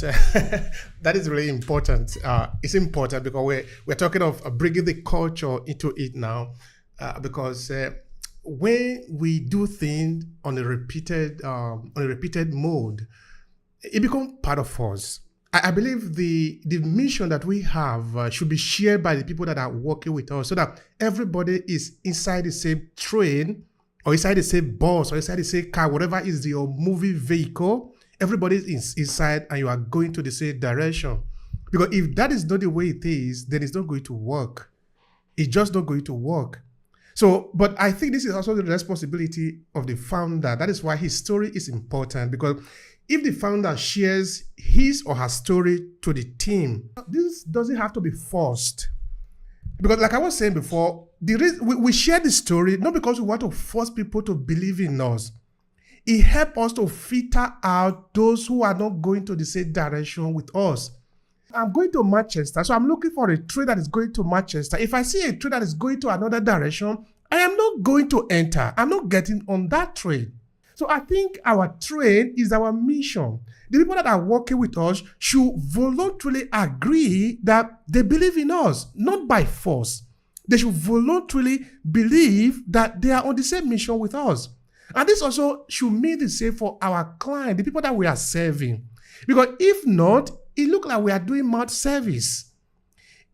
That is really important. It's important because we're talking of bringing the culture into it now, because when we do things on a repeated mode, it becomes part of us. I believe the mission that we have should be shared by the people that are working with us, so that everybody is inside the same train, or inside the same bus, or inside the same car, whatever is your moving vehicle. Everybody is inside and you are going to the same direction. Because if that is not the way it is, then it's not going to work. It's just not going to work. So, but I think this is also the responsibility of the founder. That is why his story is important, because if the founder shares his or her story to the team, this doesn't have to be forced. Because like I was saying before, we share the story not because we want to force people to believe in us. It helps us to filter out those who are not going to the same direction with us. I'm going to Manchester, so I'm looking for a train that is going to Manchester. If I see a train that is going to another direction, I am not going to enter. I'm not getting on that train. So I think our train is our mission. The people that are working with us should voluntarily agree that they believe in us, not by force. They should voluntarily believe that they are on the same mission with us. And this also should mean the same for our client, the people that we are serving. Because if not, it looks like we are doing mouth service.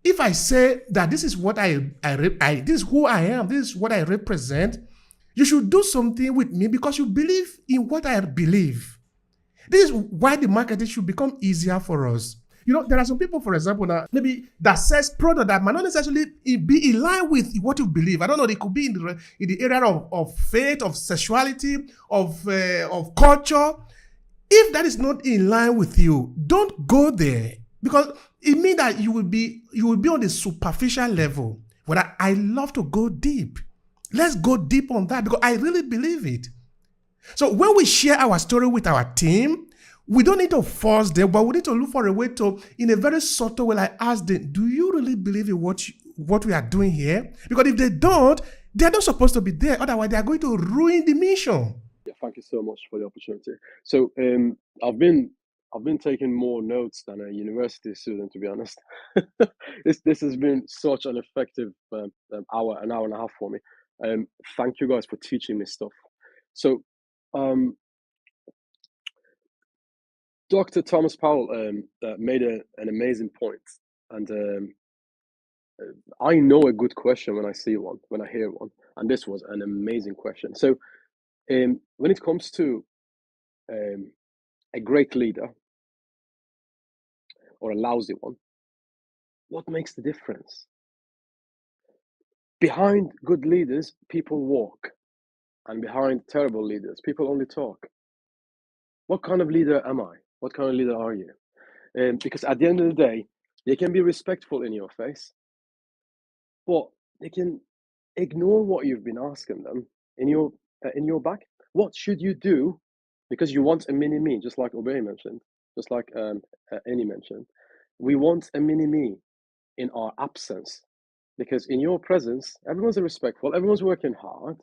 If I say that this is what this is who I am, this is what I represent, you should do something with me because you believe in what I believe. This is why the marketing should become easier for us. There are some people, for example, that says product that might not necessarily be in line with what you believe. I don't know. They could be in the area of faith, of sexuality, of culture. If that is not in line with you, don't go there, because it means that you will be on the superficial level. But I love to go deep. Let's go deep on that, because I really believe it. So when we share our story with our team, we don't need to force them, but we need to look for a way to, in a very subtle way, like ask them, do you really believe in what we are doing here? Because if they don't, they're not supposed to be there. Otherwise, they are going to ruin the mission. Yeah, thank you so much for the opportunity. So I've been taking more notes than a university student, to be honest. This has been such an effective an hour and a half for me. Thank you guys for teaching me stuff. So Dr. Thomas Powell made an amazing point, and I know a good question when I see one, when I hear one, and this was an amazing question. So when it comes to a great leader or a lousy one, what makes the difference? Behind good leaders, people walk, and behind terrible leaders, people only talk. What kind of leader am I? What kind of leader are you? Because at the end of the day, they can be respectful in your face, but they can ignore what you've been asking them in your back. What should you do? Because you want a mini me, just like Obehi mentioned, just like Annie mentioned. We want a mini me in our absence, because in your presence, everyone's respectful, everyone's working hard,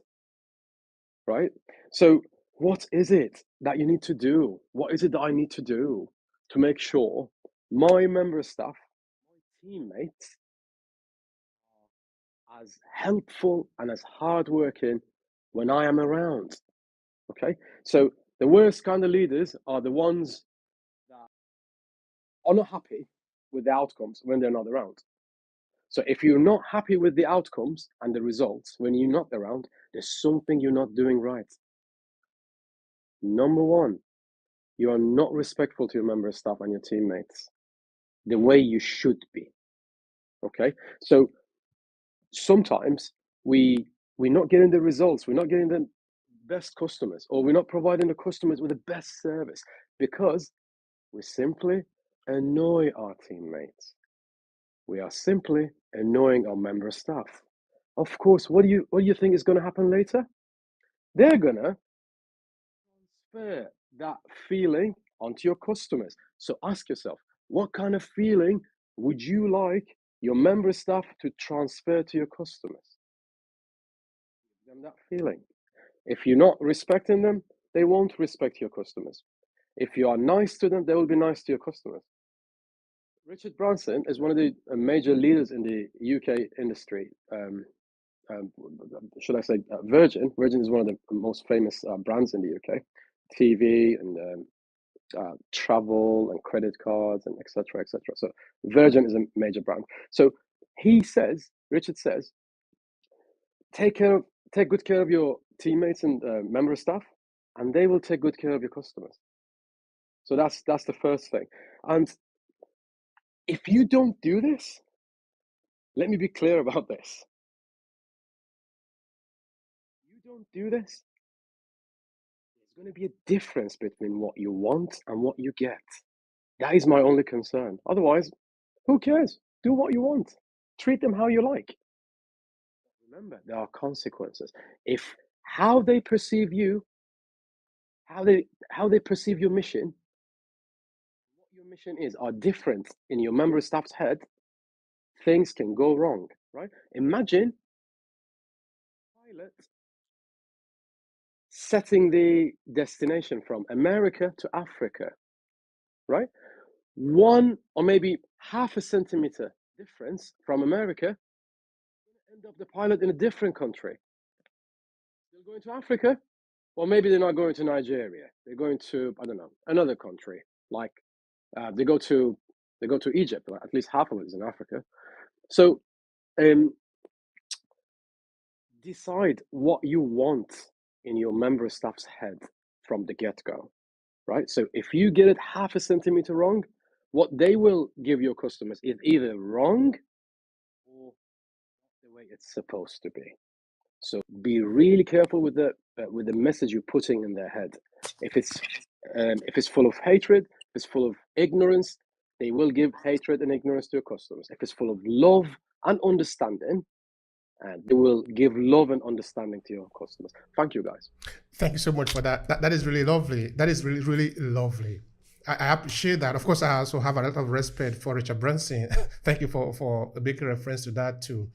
right? So what is it that you need to do? What is it that I need to do to make sure my member staff, my teammates, are as helpful and as hardworking when I am around? Okay, so the worst kind of leaders are the ones that are not happy with the outcomes when they're not around. So if you're not happy with the outcomes and the results when you're not around, there's something you're not doing right. Number one, you are not respectful to your member staff and your teammates the way you should be. Okay, so sometimes we're not getting the results, we're not getting the best customers, or we're not providing the customers with the best service because we simply annoy our teammates. We are simply annoying our member staff. Of course, what do you think is going to happen later? They're gonna transfer that feeling onto your customers. So ask yourself, what kind of feeling would you like your member staff to transfer to your customers? Give them that feeling. If you're not respecting them, they won't respect your customers. If you are nice to them, they will be nice to your customers. Richard Branson is one of the major leaders in the UK industry. Should I say Virgin? Virgin is one of the most famous brands in the UK, TV and travel and credit cards and etc. etc. So Virgin is a major brand. So Richard says, take good care of your teammates and member staff, and they will take good care of your customers. So that's the first thing. And if you don't do this, let me be clear about this. If you don't do this, there's going to be a difference between what you want and what you get. That is my only concern. Otherwise, who cares? Do what you want. Treat them how you like. Remember, there are consequences. If how they perceive you, how they perceive your mission, what your mission is, are different in your member staff's head, things can go wrong, right? Imagine pilot setting the destination from America to Africa, right? One or maybe half a centimeter difference from America, end up the pilot in a different country. They're going to Africa, or maybe they're not going to Nigeria. They're going to, I don't know, another country. Like they go to Egypt. Or at least half of it is in Africa. So decide what you want in your member staff's head from the get-go, right? So if you get it half a centimeter wrong, what they will give your customers is either wrong or the way it's supposed to be. So be really careful with the message you're putting in their head. If it's full of hatred, if it's full of ignorance, they will give hatred and ignorance to your customers. If it's full of love and understanding, and they will give love and understanding to your customers. Thank you, guys. Thank you so much for that. That is really lovely. That is really, really lovely. I appreciate that. Of course, I also have a lot of respect for Richard Branson. Thank you for making reference to that too.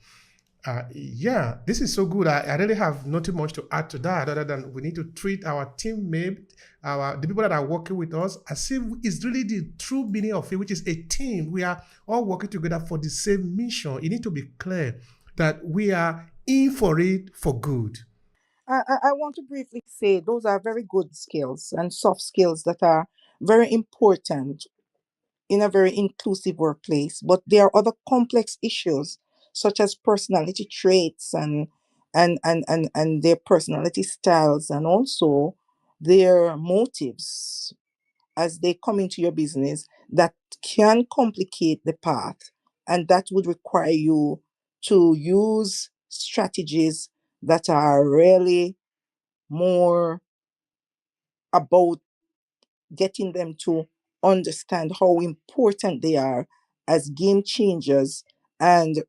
Yeah, this is so good. I really have nothing much to add to that other than we need to treat our teammate, the people that are working with us, as if it's really the true meaning of it, which is a team. We are all working together for the same mission. You need to be clear that we are in for it for good. I want to briefly say those are very good skills and soft skills that are very important in a very inclusive workplace. But there are other complex issues such as personality traits and their personality styles and also their motives as they come into your business that can complicate the path, and that would require you to use strategies that are really more about getting them to understand how important they are as game changers and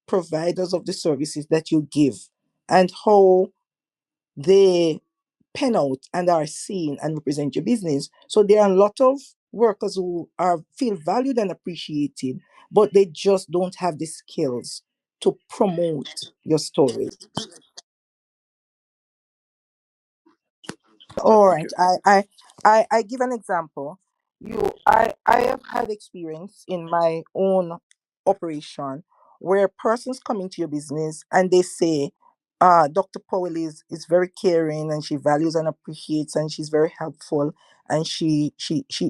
providers of the services that you give, and how they pen out and are seen and represent your business. So there are a lot of workers who are feel valued and appreciated, but they just don't have the skills to promote your story. Yeah, All thank right. you. I give an example. I have had experience in my own operation where persons come into your business and they say, Dr. Powell is very caring, and she values and appreciates, and she's very helpful, and she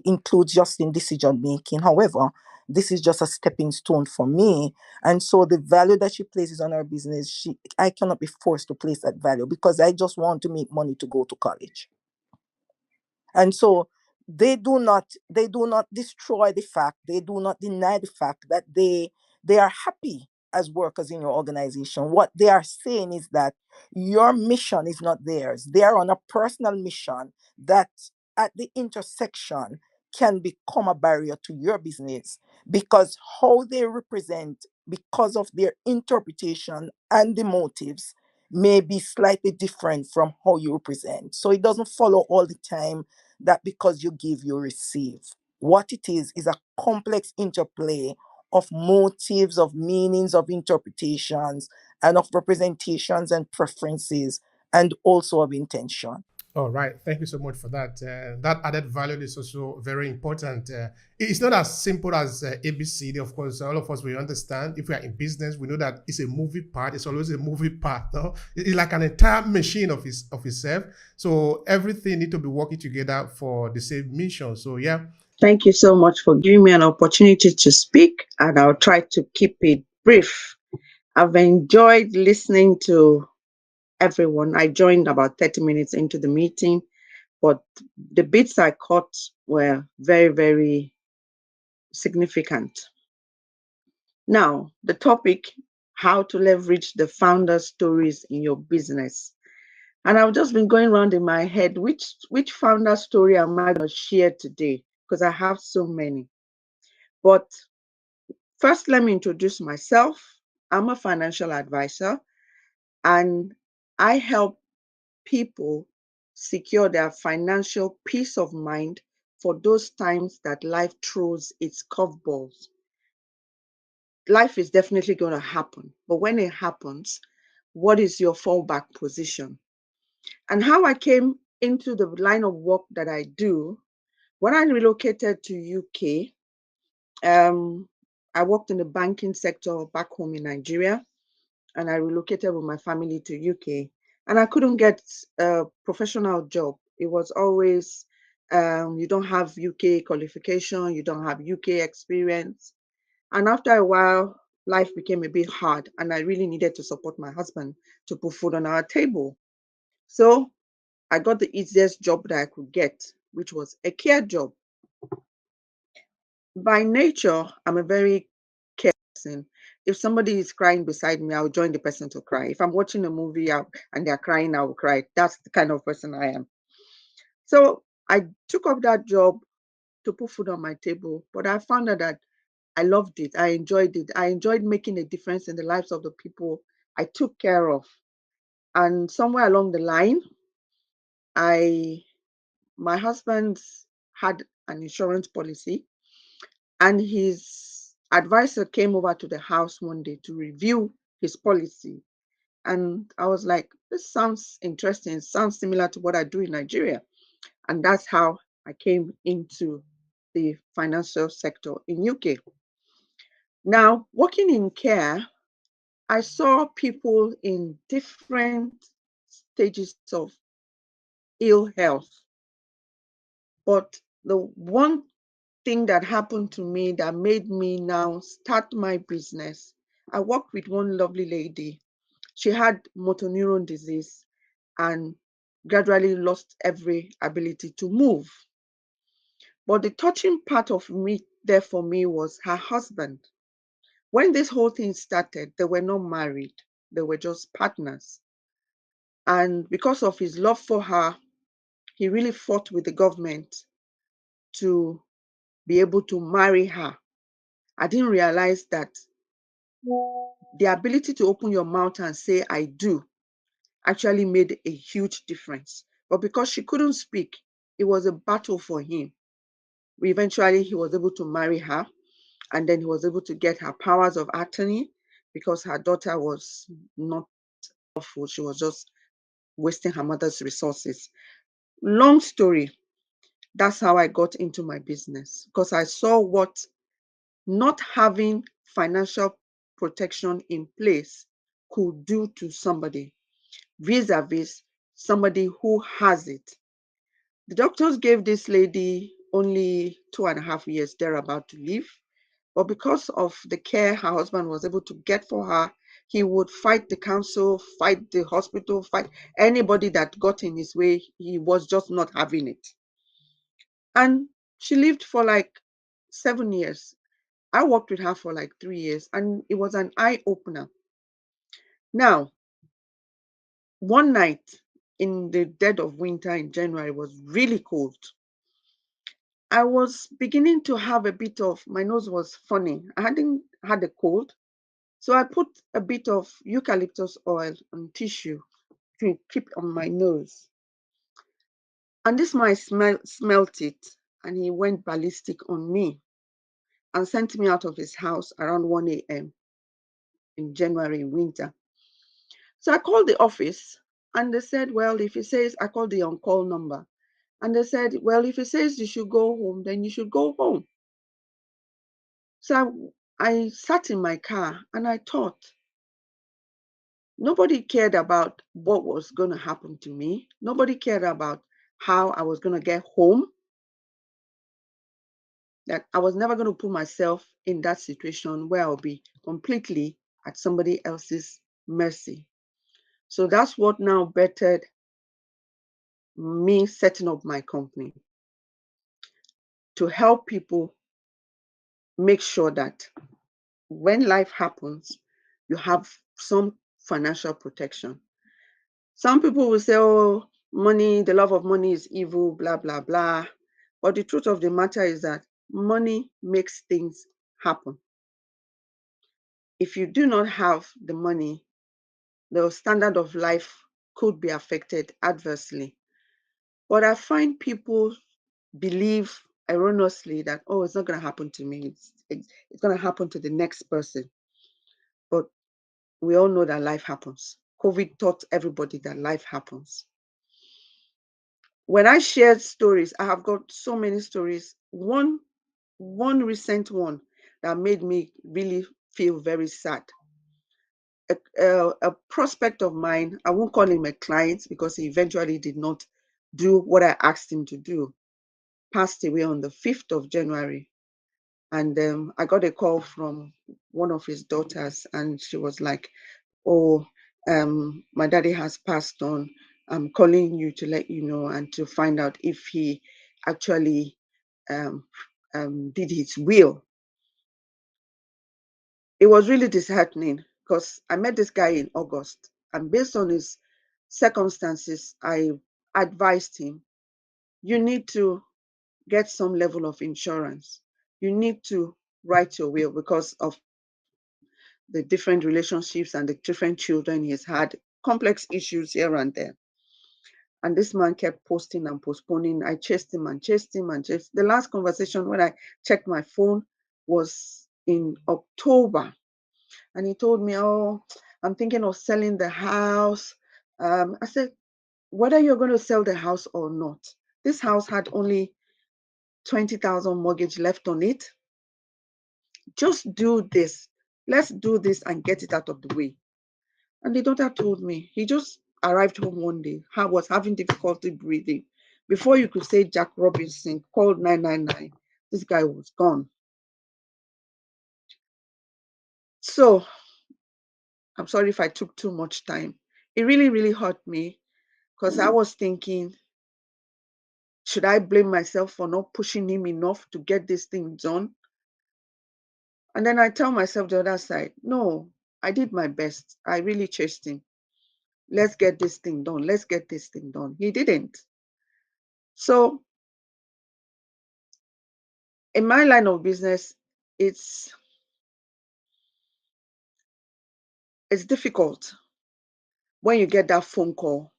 includes just in decision making. However, this is just a stepping stone for me, and so the value that she places on her business, I cannot be forced to place that value because I just want to make money to go to college. And so they do not destroy the fact, they do not deny the fact that they are happy as workers in your organization. What they are saying is that your mission is not theirs. They are on a personal mission that at the intersection can become a barrier to your business, because how they represent, because of their interpretation and the motives, may be slightly different from how you represent. So it doesn't follow all the time that because you give, you receive. What it is a complex interplay of motives, of meanings, of interpretations, and of representations and preferences, and also of intention. All right. Thank you so much for that. That added value is also very important. It's not as simple as ABCD. Of course, all of us will understand. If we are in business, we know that it's a movie part. It's always a movie part. No? It's like an entire machine of itself. So everything need to be working together for the same mission. So yeah. Thank you so much for giving me an opportunity to speak, and I'll try to keep it brief. I've enjoyed listening to everyone. I joined about 30 minutes into the meeting, but the bits I caught were very, very significant. Now, the topic, how to leverage the founder stories in your business. And I've just been going around in my head, which founder story am I going to share today? Because I have so many. But first, let me introduce myself. I'm a financial advisor, and I help people secure their financial peace of mind for those times that life throws its curveballs. Life is definitely going to happen, but when it happens, what is your fallback position? And how I came into the line of work that I do, when I relocated to UK, I worked in the banking sector back home in Nigeria, and I relocated with my family to UK. And I couldn't get a professional job. It was always, you don't have UK qualification, you don't have UK experience. And after a while, life became a bit hard, and I really needed to support my husband to put food on our table. So I got the easiest job that I could get, which was a care job. By nature, I'm a very care person. If somebody is crying beside me, I'll join the person to cry. If I'm watching a movie and they're crying, I will cry. That's the kind of person I am. So I took up that job to put food on my table, but I found out that I loved it. I enjoyed it. I enjoyed making a difference in the lives of the people I took care of. And somewhere along the line, my husband had an insurance policy, and his advisor came over to the house one day to review his policy. And I was like, this sounds interesting. It sounds similar to what I do in Nigeria. And that's how I came into the financial sector in UK. Now, working in care, I saw people in different stages of ill health. But the one thing that happened to me that made me now start my business, I worked with one lovely lady. She had motor neuron disease and gradually lost every ability to move. But the touching part of me there for me was her husband. When this whole thing started, they were not married, they were just partners. And because of his love for her, he really fought with the government to be able to marry her. I didn't realize that the ability to open your mouth and say, I do, actually made a huge difference. But because she couldn't speak, it was a battle for him. Eventually, he was able to marry her, and then he was able to get her powers of attorney because her daughter was not awful. She was just wasting her mother's resources. Long story, that's how I got into my business, because I saw what not having financial protection in place could do to somebody. vis-a-vis somebody who has it. The doctors gave this lady only 2.5 years thereabout to live. But because of the care her husband was able to get for her, he would fight the council, fight the hospital, fight anybody that got in his way. He was just not having it. And she lived for like 7 years. I worked with her for like 3 years, and it was an eye opener. Now, one night in the dead of winter in January, was really cold. I was beginning to have a bit of, my nose was funny. I hadn't had a cold. So I put a bit of eucalyptus oil on tissue to keep on my nose. And this man smelt it, and he went ballistic on me and sent me out of his house around 1 a.m. in January winter. So I called the office, and they said, well, if he says, I called the on-call number, and they said, well, if he says you should go home, then you should go home. So I sat in my car and I thought, nobody cared about what was going to happen to me. Nobody cared about how I was going to get home. That I was never going to put myself in that situation where I'll be completely at somebody else's mercy. So that's what now bettered me setting up my company, to help people make sure that when life happens, you have some financial protection. Some people will say, oh, money, the love of money is evil, blah, blah, blah. But the truth of the matter is that money makes things happen. If you do not have the money, the standard of life could be affected adversely. But I find people believe erroneously that, oh, it's not going to happen to me. It's going to happen to the next person. But we all know that life happens. COVID taught everybody that life happens. When I shared stories, I have got so many stories. One recent one that made me really feel very sad. A prospect of mine, I won't call him a client because he eventually did not do what I asked him to do, passed away on the 5th of January. And I got a call from one of his daughters, and she was like, oh, my daddy has passed on. I'm calling you to let you know and to find out if he actually did his will. It was really disheartening because I met this guy in August, and based on his circumstances, I advised him, you need to get some level of insurance. You need to write your will because of the different relationships and the different children he's had, complex issues here and there. And this man kept posting and postponing. I chased him and chased him and chased. The last conversation when I checked my phone was in October. And he told me, oh, I'm thinking of selling the house. I said, whether you're going to sell the house or not, this house had only 20,000 mortgage left on it. Just do this. Let's do this and get it out of the way. And the daughter told me, he just arrived home one day, was having difficulty breathing. Before you could say Jack Robinson, called 999, this guy was gone. So I'm sorry if I took too much time. It really, really hurt me because I was thinking, should I blame myself for not pushing him enough to get this thing done? And then I tell myself the other side, no, I did my best. I really chased him. Let's get this thing done. Let's get this thing done. He didn't. So in my line of business, it's difficult when you get that phone call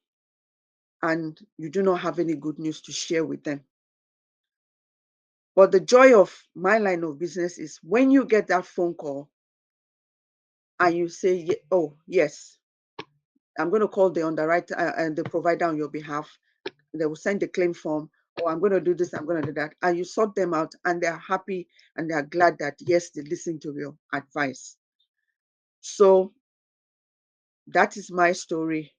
and you do not have any good news to share with them. But the joy of my line of business is when you get that phone call and you say, oh, yes, I'm going to call the underwriter and the provider on your behalf. They will send the claim form, or I'm going to do this, I'm going to do that. And you sort them out and they're happy and they're glad that, yes, they listen to your advice. So that is my story.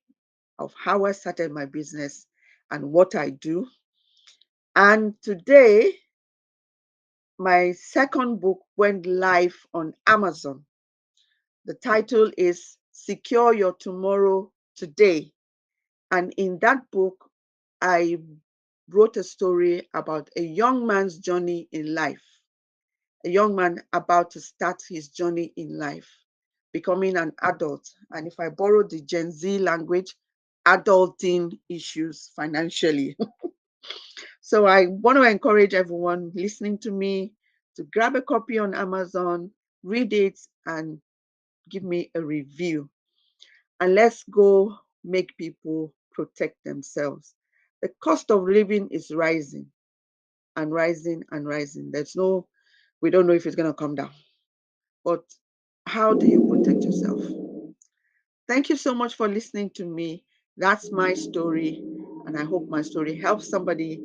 of how I started my business and what I do. And today, my second book went live on Amazon. The title is Secure Your Tomorrow Today. And in that book, I wrote a story about a young man's journey in life, a young man about to start his journey in life, becoming an adult. And if I borrow the Gen Z language, adulting issues financially. So I want to encourage everyone listening to me to grab a copy on Amazon, read it, and give me a review. And let's go make people protect themselves. The cost of living is rising and rising and rising. We don't know if it's going to come down. But how do you protect yourself? Thank you so much for listening to me. That's my story, and I hope my story helps somebody.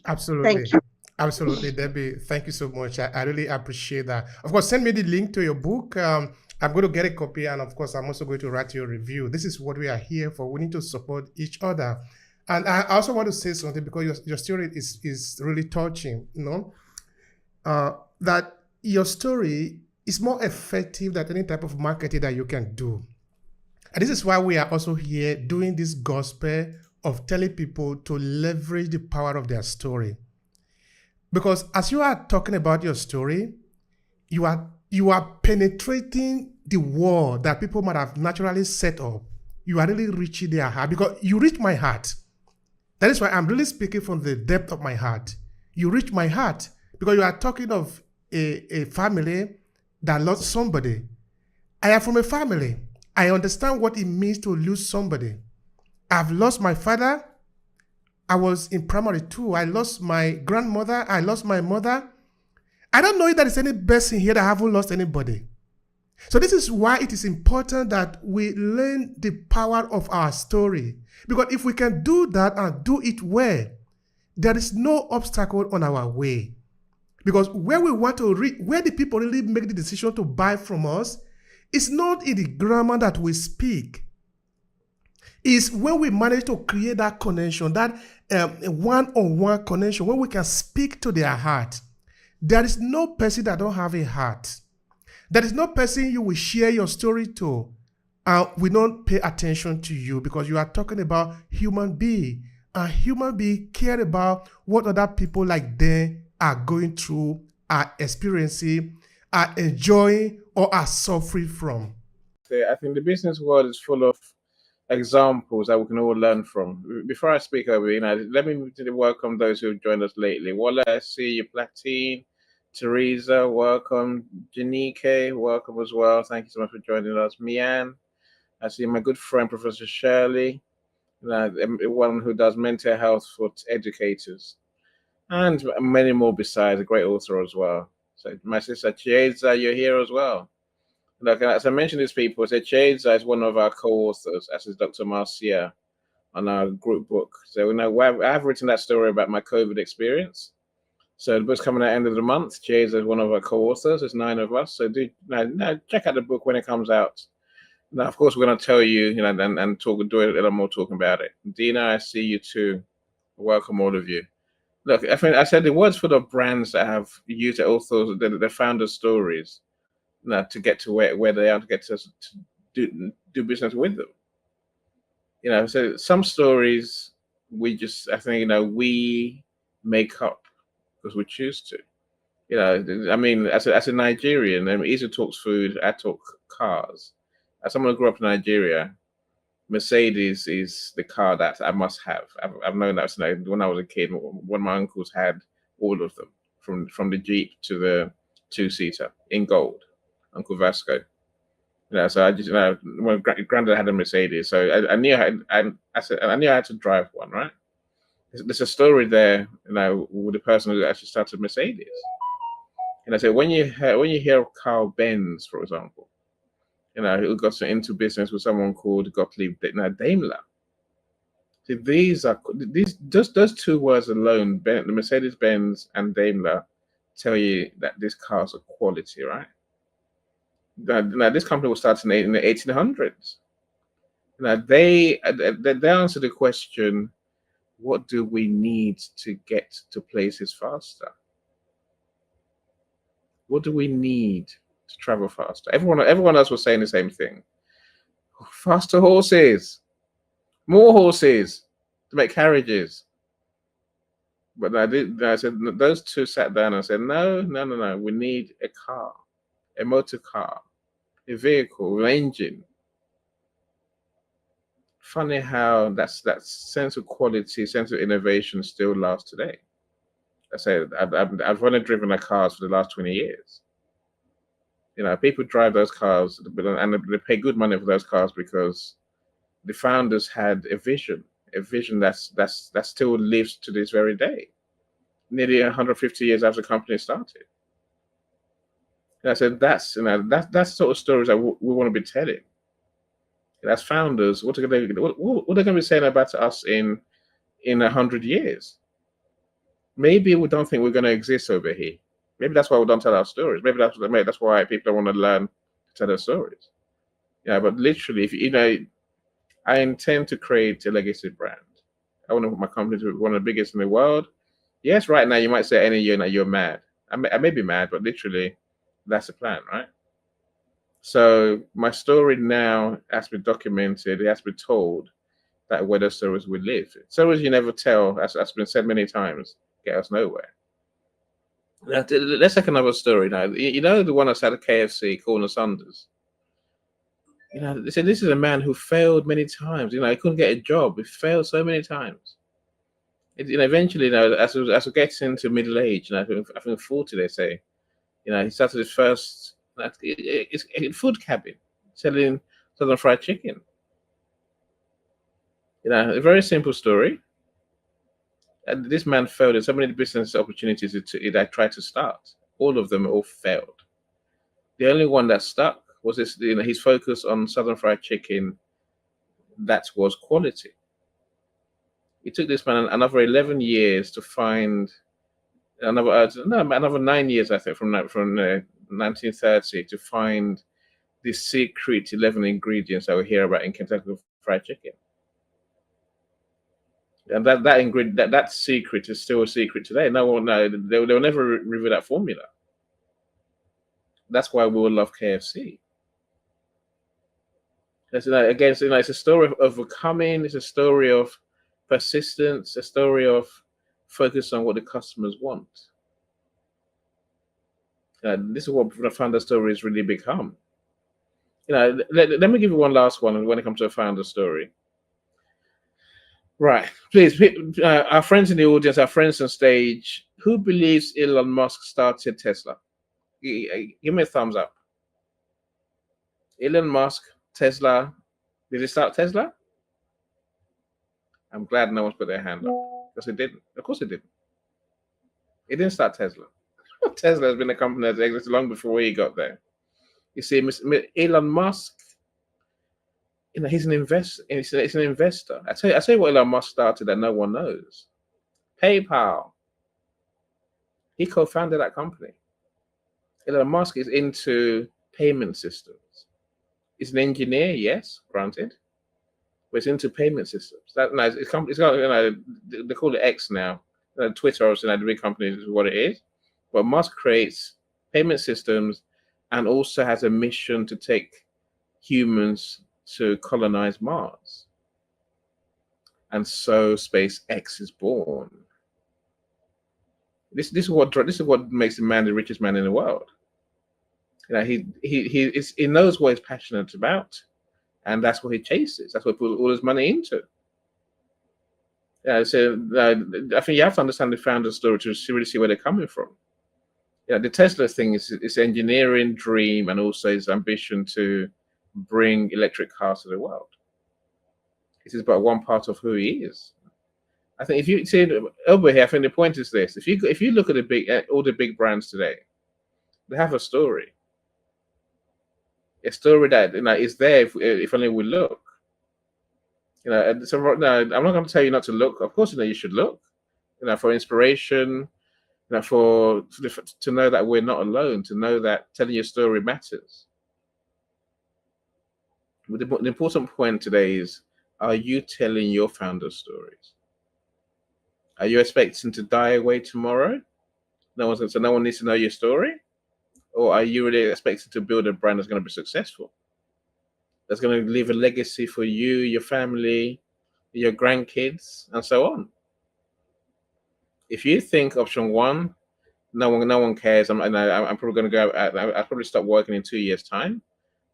Absolutely. Thank you. Absolutely, Debbie. Thank you so much. I really appreciate that. Of course, send me the link to your book. I'm going to get a copy, and of course, I'm also going to write your review. This is what we are here for. We need to support each other. And I also want to say something because your story is really touching, that your story is more effective than any type of marketing that you can do. And this is why we are also here doing this gospel of telling people to leverage the power of their story. Because as you are talking about your story, you are penetrating the wall that people might have naturally set up. You are really reaching their heart because you reach my heart. That is why I'm really speaking from the depth of my heart. You reach my heart because you are talking of a family that lost somebody. I am from a family. I understand what it means to lose somebody. I've lost my father. I was in primary 2. I lost my grandmother. I lost my mother. I don't know if there is any person here that haven't lost anybody. So this is why it is important that we learn the power of our story. Because if we can do that and do it well, there is no obstacle on our way. Because where we want to reach, where the people really make the decision to buy from us, it's not in the grammar that we speak. It's when we manage to create that connection, that one-on-one connection, when we can speak to their heart. There is no person that don't have a heart. There is no person you will share your story to and we don't pay attention to you because you are talking about human being. And human being care about what other people like them are going through, are experiencing, are enjoying, or are suffering from. I think the business world is full of examples that we can all learn from. Before I speak over, let me welcome those who have joined us lately. Walla, I see you, Platine, Teresa, welcome. Janike, welcome as well. Thank you so much for joining us. Mian, I see my good friend, Professor Shirley, one who does mental health for educators, and many more besides, a great author as well. So my sister Chiesa, you're here as well. Look, as I mentioned these people, so Chiesa is one of our co-authors, as is Dr. Marcia on our group book. So I've written that story about my COVID experience. So the book's coming at the end of the month. Chiesa is one of our co-authors. There's 9 of us. So do check out the book when it comes out. Now, of course, we're going to tell you, and do a little more talking about it. Dina, I see you too. Welcome, all of you. Look, I said the words full of brands that have used the authors, the founders' stories, to get to where they are, to get to do business with them. So some stories we just, I think, we make up because we choose to. I mean, as a Nigerian, Isa talks food, I talk cars. As someone who grew up in Nigeria, Mercedes is the car that I must have. I've known that when I was a kid. One of my uncles had all of them, from the Jeep to the 2-seater in gold. Uncle Vasco. So I just, when Granddad had a Mercedes, so I knew I knew I had to drive one, right? There's a story there, with the person who actually started Mercedes. So when you hear of Carl Benz, for example, who got into business with someone called Gottlieb Daimler. So those 2 words alone, the Mercedes Benz and Daimler, tell you that these cars are quality, right? Now this company was started in the 1800s. They answer the question, what do we need to get to places faster? What do we need to travel faster? Everyone else was saying the same thing. Faster horses, more horses to make carriages. But I said, those two sat down and said, no, no, no, no. We need a car, a motor car, a vehicle, an engine. Funny how that sense of quality, sense of innovation still lasts today. I said, I've only driven a cars for the last 20 years. People drive those cars and they pay good money for those cars because the founders had a vision that still lives to this very day, nearly 150 years after the company started. And I said, that's the sort of stories that we want to be telling. As founders, what are they going to be saying about us in 100 years? Maybe we don't think we're going to exist over here. Maybe that's why we don't tell our stories. Maybe that's why people don't want to learn to tell their stories. Yeah, but literally, if I intend to create a legacy brand. I want to put my company to one of the biggest in the world. Yes, right now you might say any year that you're mad. I may be mad, but literally, that's the plan, right? So my story now has to be documented. It has to be told. That where those stories will live. Stories you never tell, as has been said many times, get us nowhere. Let's take another story now. The one that's at a KFC, Corner Sanders. They said this is a man who failed many times. He couldn't get a job. He failed so many times. Eventually, as we get into middle age, I think 40, they say, he started his first food cabin, selling Southern fried chicken. A very simple story. And this man failed in so many business opportunities that I tried to start. All of them all failed. The only one that stuck was his focus on Southern fried chicken. That was quality. It took this man another 11 years to find another 9 years, I think, from 1930 to find the secret 11 ingredients that we hear about in Kentucky Fried Chicken. And that secret is still a secret today. No one know. They'll never reveal that formula. That's why we will love KFC. Again, it's a story of overcoming. It's a story of persistence. A story of focus on what the customers want. This is what the founder stories really become. Let me give you one last one when it comes to a founder story. Right, please, our friends in the audience, our friends on stage, who believes Elon Musk started Tesla? Give me a thumbs up. Elon Musk, Tesla, did he start Tesla? I'm glad no one's put their hand up because it didn't. Of course it didn't. It didn't start Tesla. Tesla has been a company that existed long before he got there. You see, Elon Musk, he's an investor. It's an investor. I tell you what Elon Musk started that no one knows. PayPal. He co-founded that company. Elon Musk is into payment systems. He's an engineer, yes, granted, but it's into payment systems. It's got, they call it X now. Twitter, obviously, the big company is what it is. But Musk creates payment systems and also has a mission to take humans to colonize Mars. And so SpaceX is born. This is what makes the man the richest man in the world. He knows what he's passionate about, and that's what he chases. That's what he puts all his money into. So I think you have to understand the founder's story to really see where they're coming from. The Tesla thing is engineering dream and also his ambition to bring electric cars to the world. It is but one part of who he is. I think if you see over here, I think the point is this: if you look at all the big brands today, they have a story. A story that is there if only we look. So right now, I'm not going to tell you not to look. Of course, you should look. For inspiration. To know that we're not alone. To know that telling your story matters. But the important point today is: are you telling your founder stories? Are you expecting to die away tomorrow? No one needs to know your story, or are you really expecting to build a brand that's going to be successful? That's going to leave a legacy for you, your family, your grandkids, and so on. If you think option one, no one cares. I'm probably going to go. I'll probably stop working in 2 years' time.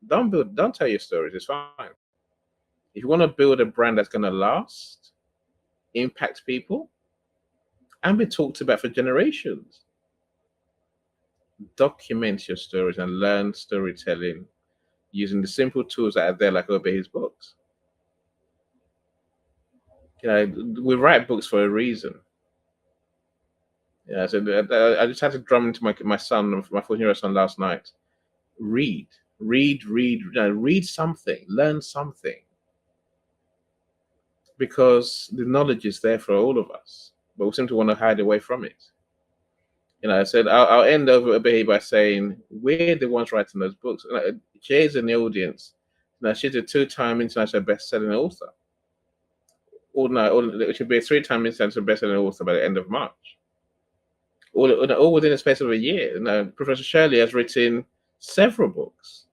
Don't tell your stories. It's fine. If you want to build a brand that's going to last, impact people, and be talked about for generations, document your stories and learn storytelling using the simple tools that are there, like Obehi's books. We write books for a reason. Yeah, so I just had to drum into my son, my 14-year-old son, last night. Read something, learn something, because the knowledge is there for all of us, but we seem to want to hide away from it. I said I'll end over Obehi by saying we're the ones writing those books. Jay's in the audience. She's a 2-time international best-selling author. It should be a 3-time international best-selling author by the end of March. All within the space of a year. Professor Shirley has written several books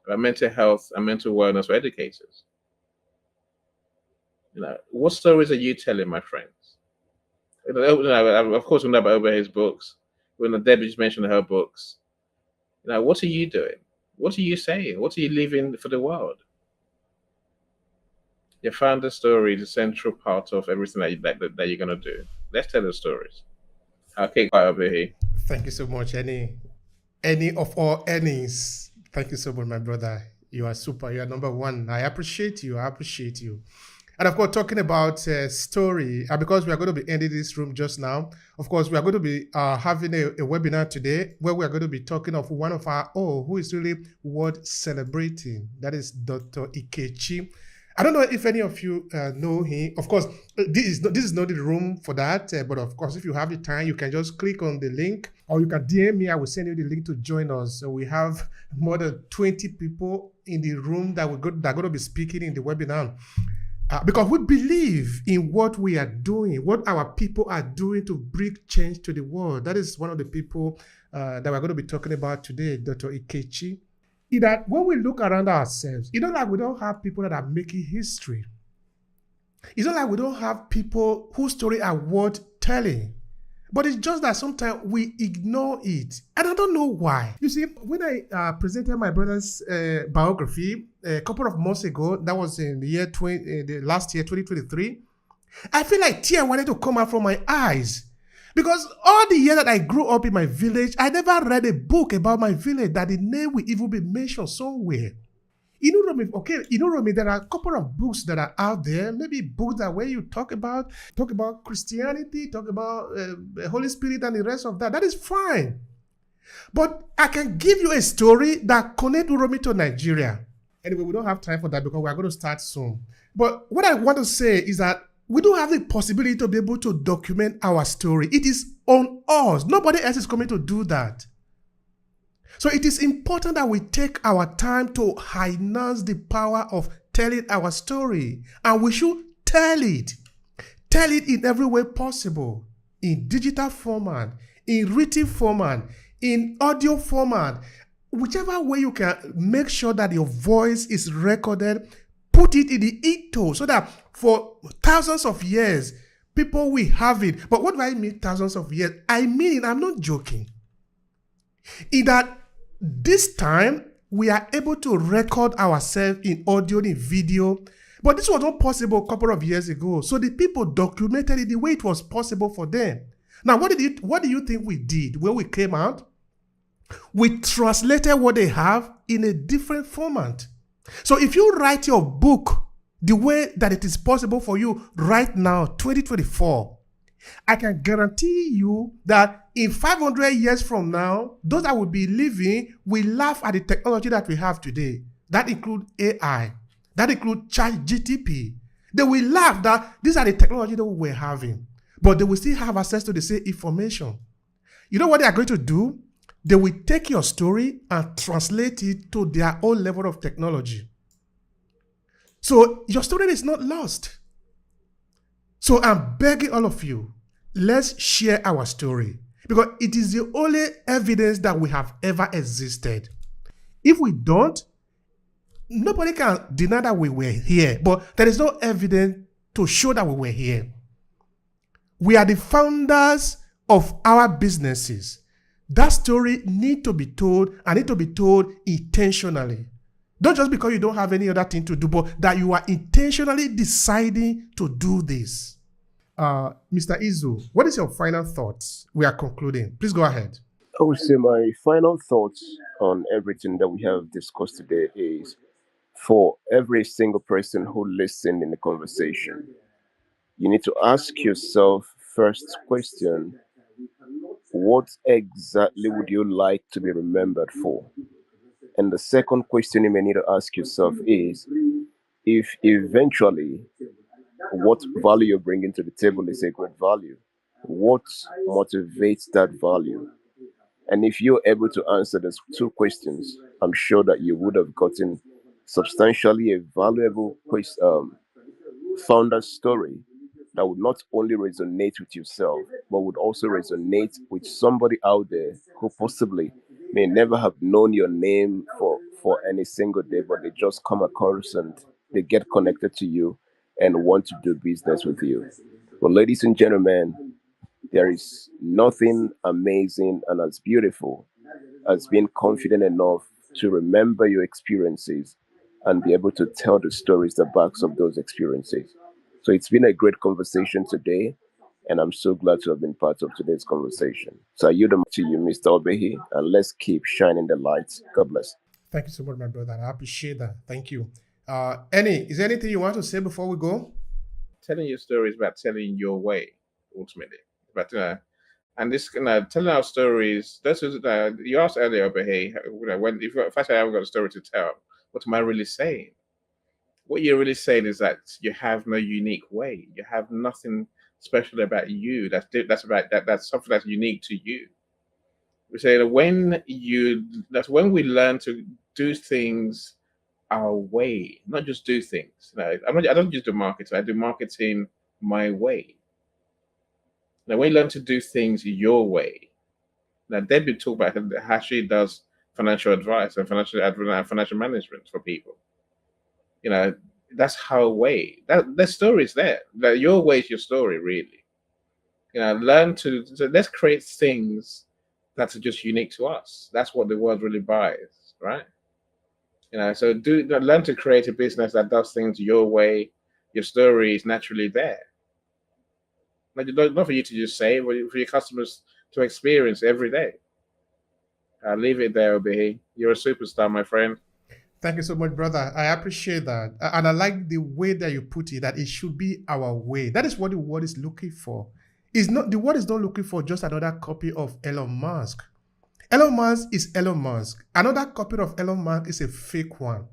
about mental health and mental wellness for educators. What stories are you telling, my friends? Of course, we know about Obehi's books. When Debbie just mentioned her books, what are you doing? What are you saying? What are you leaving for the world? Your founder story is a central part of everything that you're going to do. Let's tell the stories. Okay, quite Obehi. Thank you so much, any of all Annies. Thank you so much, my brother. You are super. You are number one. I appreciate you. And of course, talking about story, because we are going to be ending this room just now. Of course, we are going to be having a webinar today where we are going to be talking of one of our own who is really worth celebrating. That is Dr. Ikechi. I don't know if any of you know him. Of course, this is not the room for that. But of course, if you have the time, you can just click on the link, or you can DM me. I will send you the link to join us. So we have more than 20 people in the room that are going to be speaking in the webinar. Because we believe in what we are doing, what our people are doing to bring change to the world. That is one of the people that we're going to be talking about today, Dr. Ikechi. Is that when we look around ourselves, it's not like we don't have people that are making history. It's not like we don't have people whose story are worth telling. But it's just that sometimes we ignore it. And I don't know why. You see, when I presented my brother's biography a couple of months ago, that was in the last year, 2023, I feel like tears wanted to come out from my eyes. Because all the years that I grew up in my village, I never read a book about my village that the name will even be mentioned somewhere. Romy, there are a couple of books that are out there, maybe books that where you talk about Christianity, talk about the Holy Spirit and the rest of that. That is fine. But I can give you a story that connects Romy to Nigeria. Anyway, we don't have time for that because we are going to start soon. But what I want to say is that we don't have the possibility to be able to document our story. It is on us. Nobody else is coming to do that. So it is important that we take our time to harness the power of telling our story. And we should tell it. Tell it in every way possible. In digital format, in written format, in audio format. Whichever way you can make sure that your voice is recorded, put it in the ethos so that for thousands of years, people will have it. But what do I mean thousands of years? I mean, I'm not joking. In that this time, we are able to record ourselves in audio, in video. But this was not possible a couple of years ago. So the people documented it the way it was possible for them. Now, what do you think we did when we came out? We translated what they have in a different format. So if you write your book the way that it is possible for you right now, 2024, I can guarantee you that in 500 years from now, those that will be living will laugh at the technology that we have today. That includes AI. That includes ChatGPT. They will laugh that these are the technology that we're having. But they will still have access to the same information. You know what they are going to do? They will take your story and translate it to their own level of technology. So your story is not lost. So I'm begging all of you, let's share our story because it is the only evidence that we have ever existed. If we don't, nobody can deny that we were here, but there is no evidence to show that we were here. We are the founders of our businesses. That story need to be told and need to be told intentionally. Not just because you don't have any other thing to do, but that you are intentionally deciding to do this. Mr. Izu, what is your final thoughts? We are concluding. Please go ahead. I would say my final thoughts on everything that we have discussed today is for every single person who listened in the conversation, you need to ask yourself first question, what exactly would you like to be remembered for? And the second question you may need to ask yourself is, if eventually what value you're bringing to the table is a great value, what motivates that value? And if you're able to answer those two questions, I'm sure that you would have gotten substantially a valuable founder story that would not only resonate with yourself, but would also resonate with somebody out there who possibly may never have known your name for any single day, but they just come across and they get connected to you and want to do business with you. Well, ladies and gentlemen, there is nothing amazing and as beautiful as being confident enough to remember your experiences and be able to tell the stories that backs up those experiences. So it's been a great conversation today, and I'm so glad to have been part of today's conversation. So I yield the mic to you, Mr. Obehi, and let's keep shining the lights. God bless. Thank you so much, my brother. I appreciate that. Thank you. Is there anything you want to say before we go? Telling your story is about telling your way, ultimately. But and this telling our stories. This is you asked earlier, but hey, when if I say I haven't got a story to tell, what am I really saying? What you're really saying is that you have no unique way. You have nothing special about you. That's something that's unique to you. We say that that's when we learn to do things our way, not just do things. I don't just do marketing. I do marketing my way. Now, when you learn to do things your way, now Debbie talked about how she does financial advice and financial management for people. That's her way. The story is there. That your way is your story, really. Let's create things that are just unique to us. That's what the world really buys, right? So learn to create a business that does things your way. Your story is naturally there. Not for you to just say, but for your customers to experience every day. I'll leave it there, Obehi. You're a superstar, my friend. Thank you so much, brother. I appreciate that. And I like the way that you put it, that it should be our way. That is what the world is looking for. The world is not looking for just another copy of Elon Musk. Elon Musk is Elon Musk. Another copy of Elon Musk is a fake one.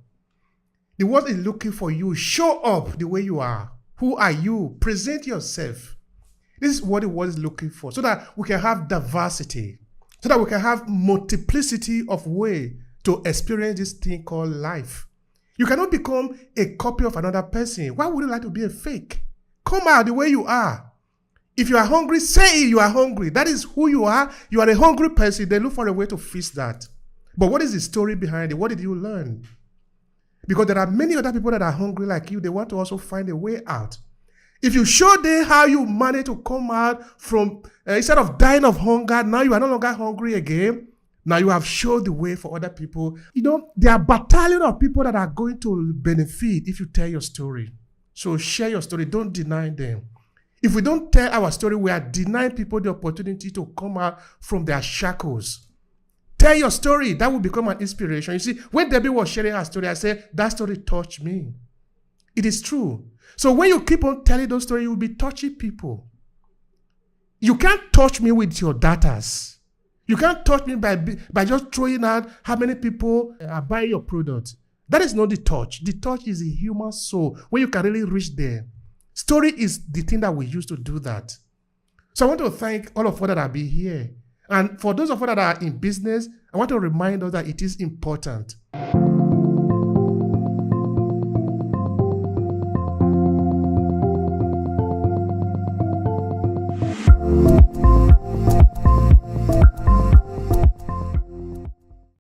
The world is looking for you. Show up the way you are. Who are you? Present yourself. This is what the world is looking for, so that we can have diversity, so that we can have multiplicity of way to experience this thing called life. You cannot become a copy of another person. Why would you like to be a fake? Come out the way you are. If you are hungry, say you are hungry. That is who you are. You are a hungry person. They look for a way to fix that. But what is the story behind it? What did you learn? Because there are many other people that are hungry like you. They want to also find a way out. If you show them how you manage to come out from, instead of dying of hunger, now you are no longer hungry again. Now you have showed the way for other people. There are battalion of people that are going to benefit if you tell your story. So share your story. Don't deny them. If we don't tell our story, we are denying people the opportunity to come out from their shackles. Tell your story. That will become an inspiration. You see, when Debbie was sharing her story, I said, that story touched me. It is true. So when you keep on telling those stories, you will be touching people. You can't touch me with your datas. You can't touch me by just throwing out how many people are buying your product. That is not the touch. The touch is the human soul, where you can really reach there. Story is the thing that we use to do that. So I want to thank all of us that have been here. And for those of us that are in business, I want to remind us that it is important.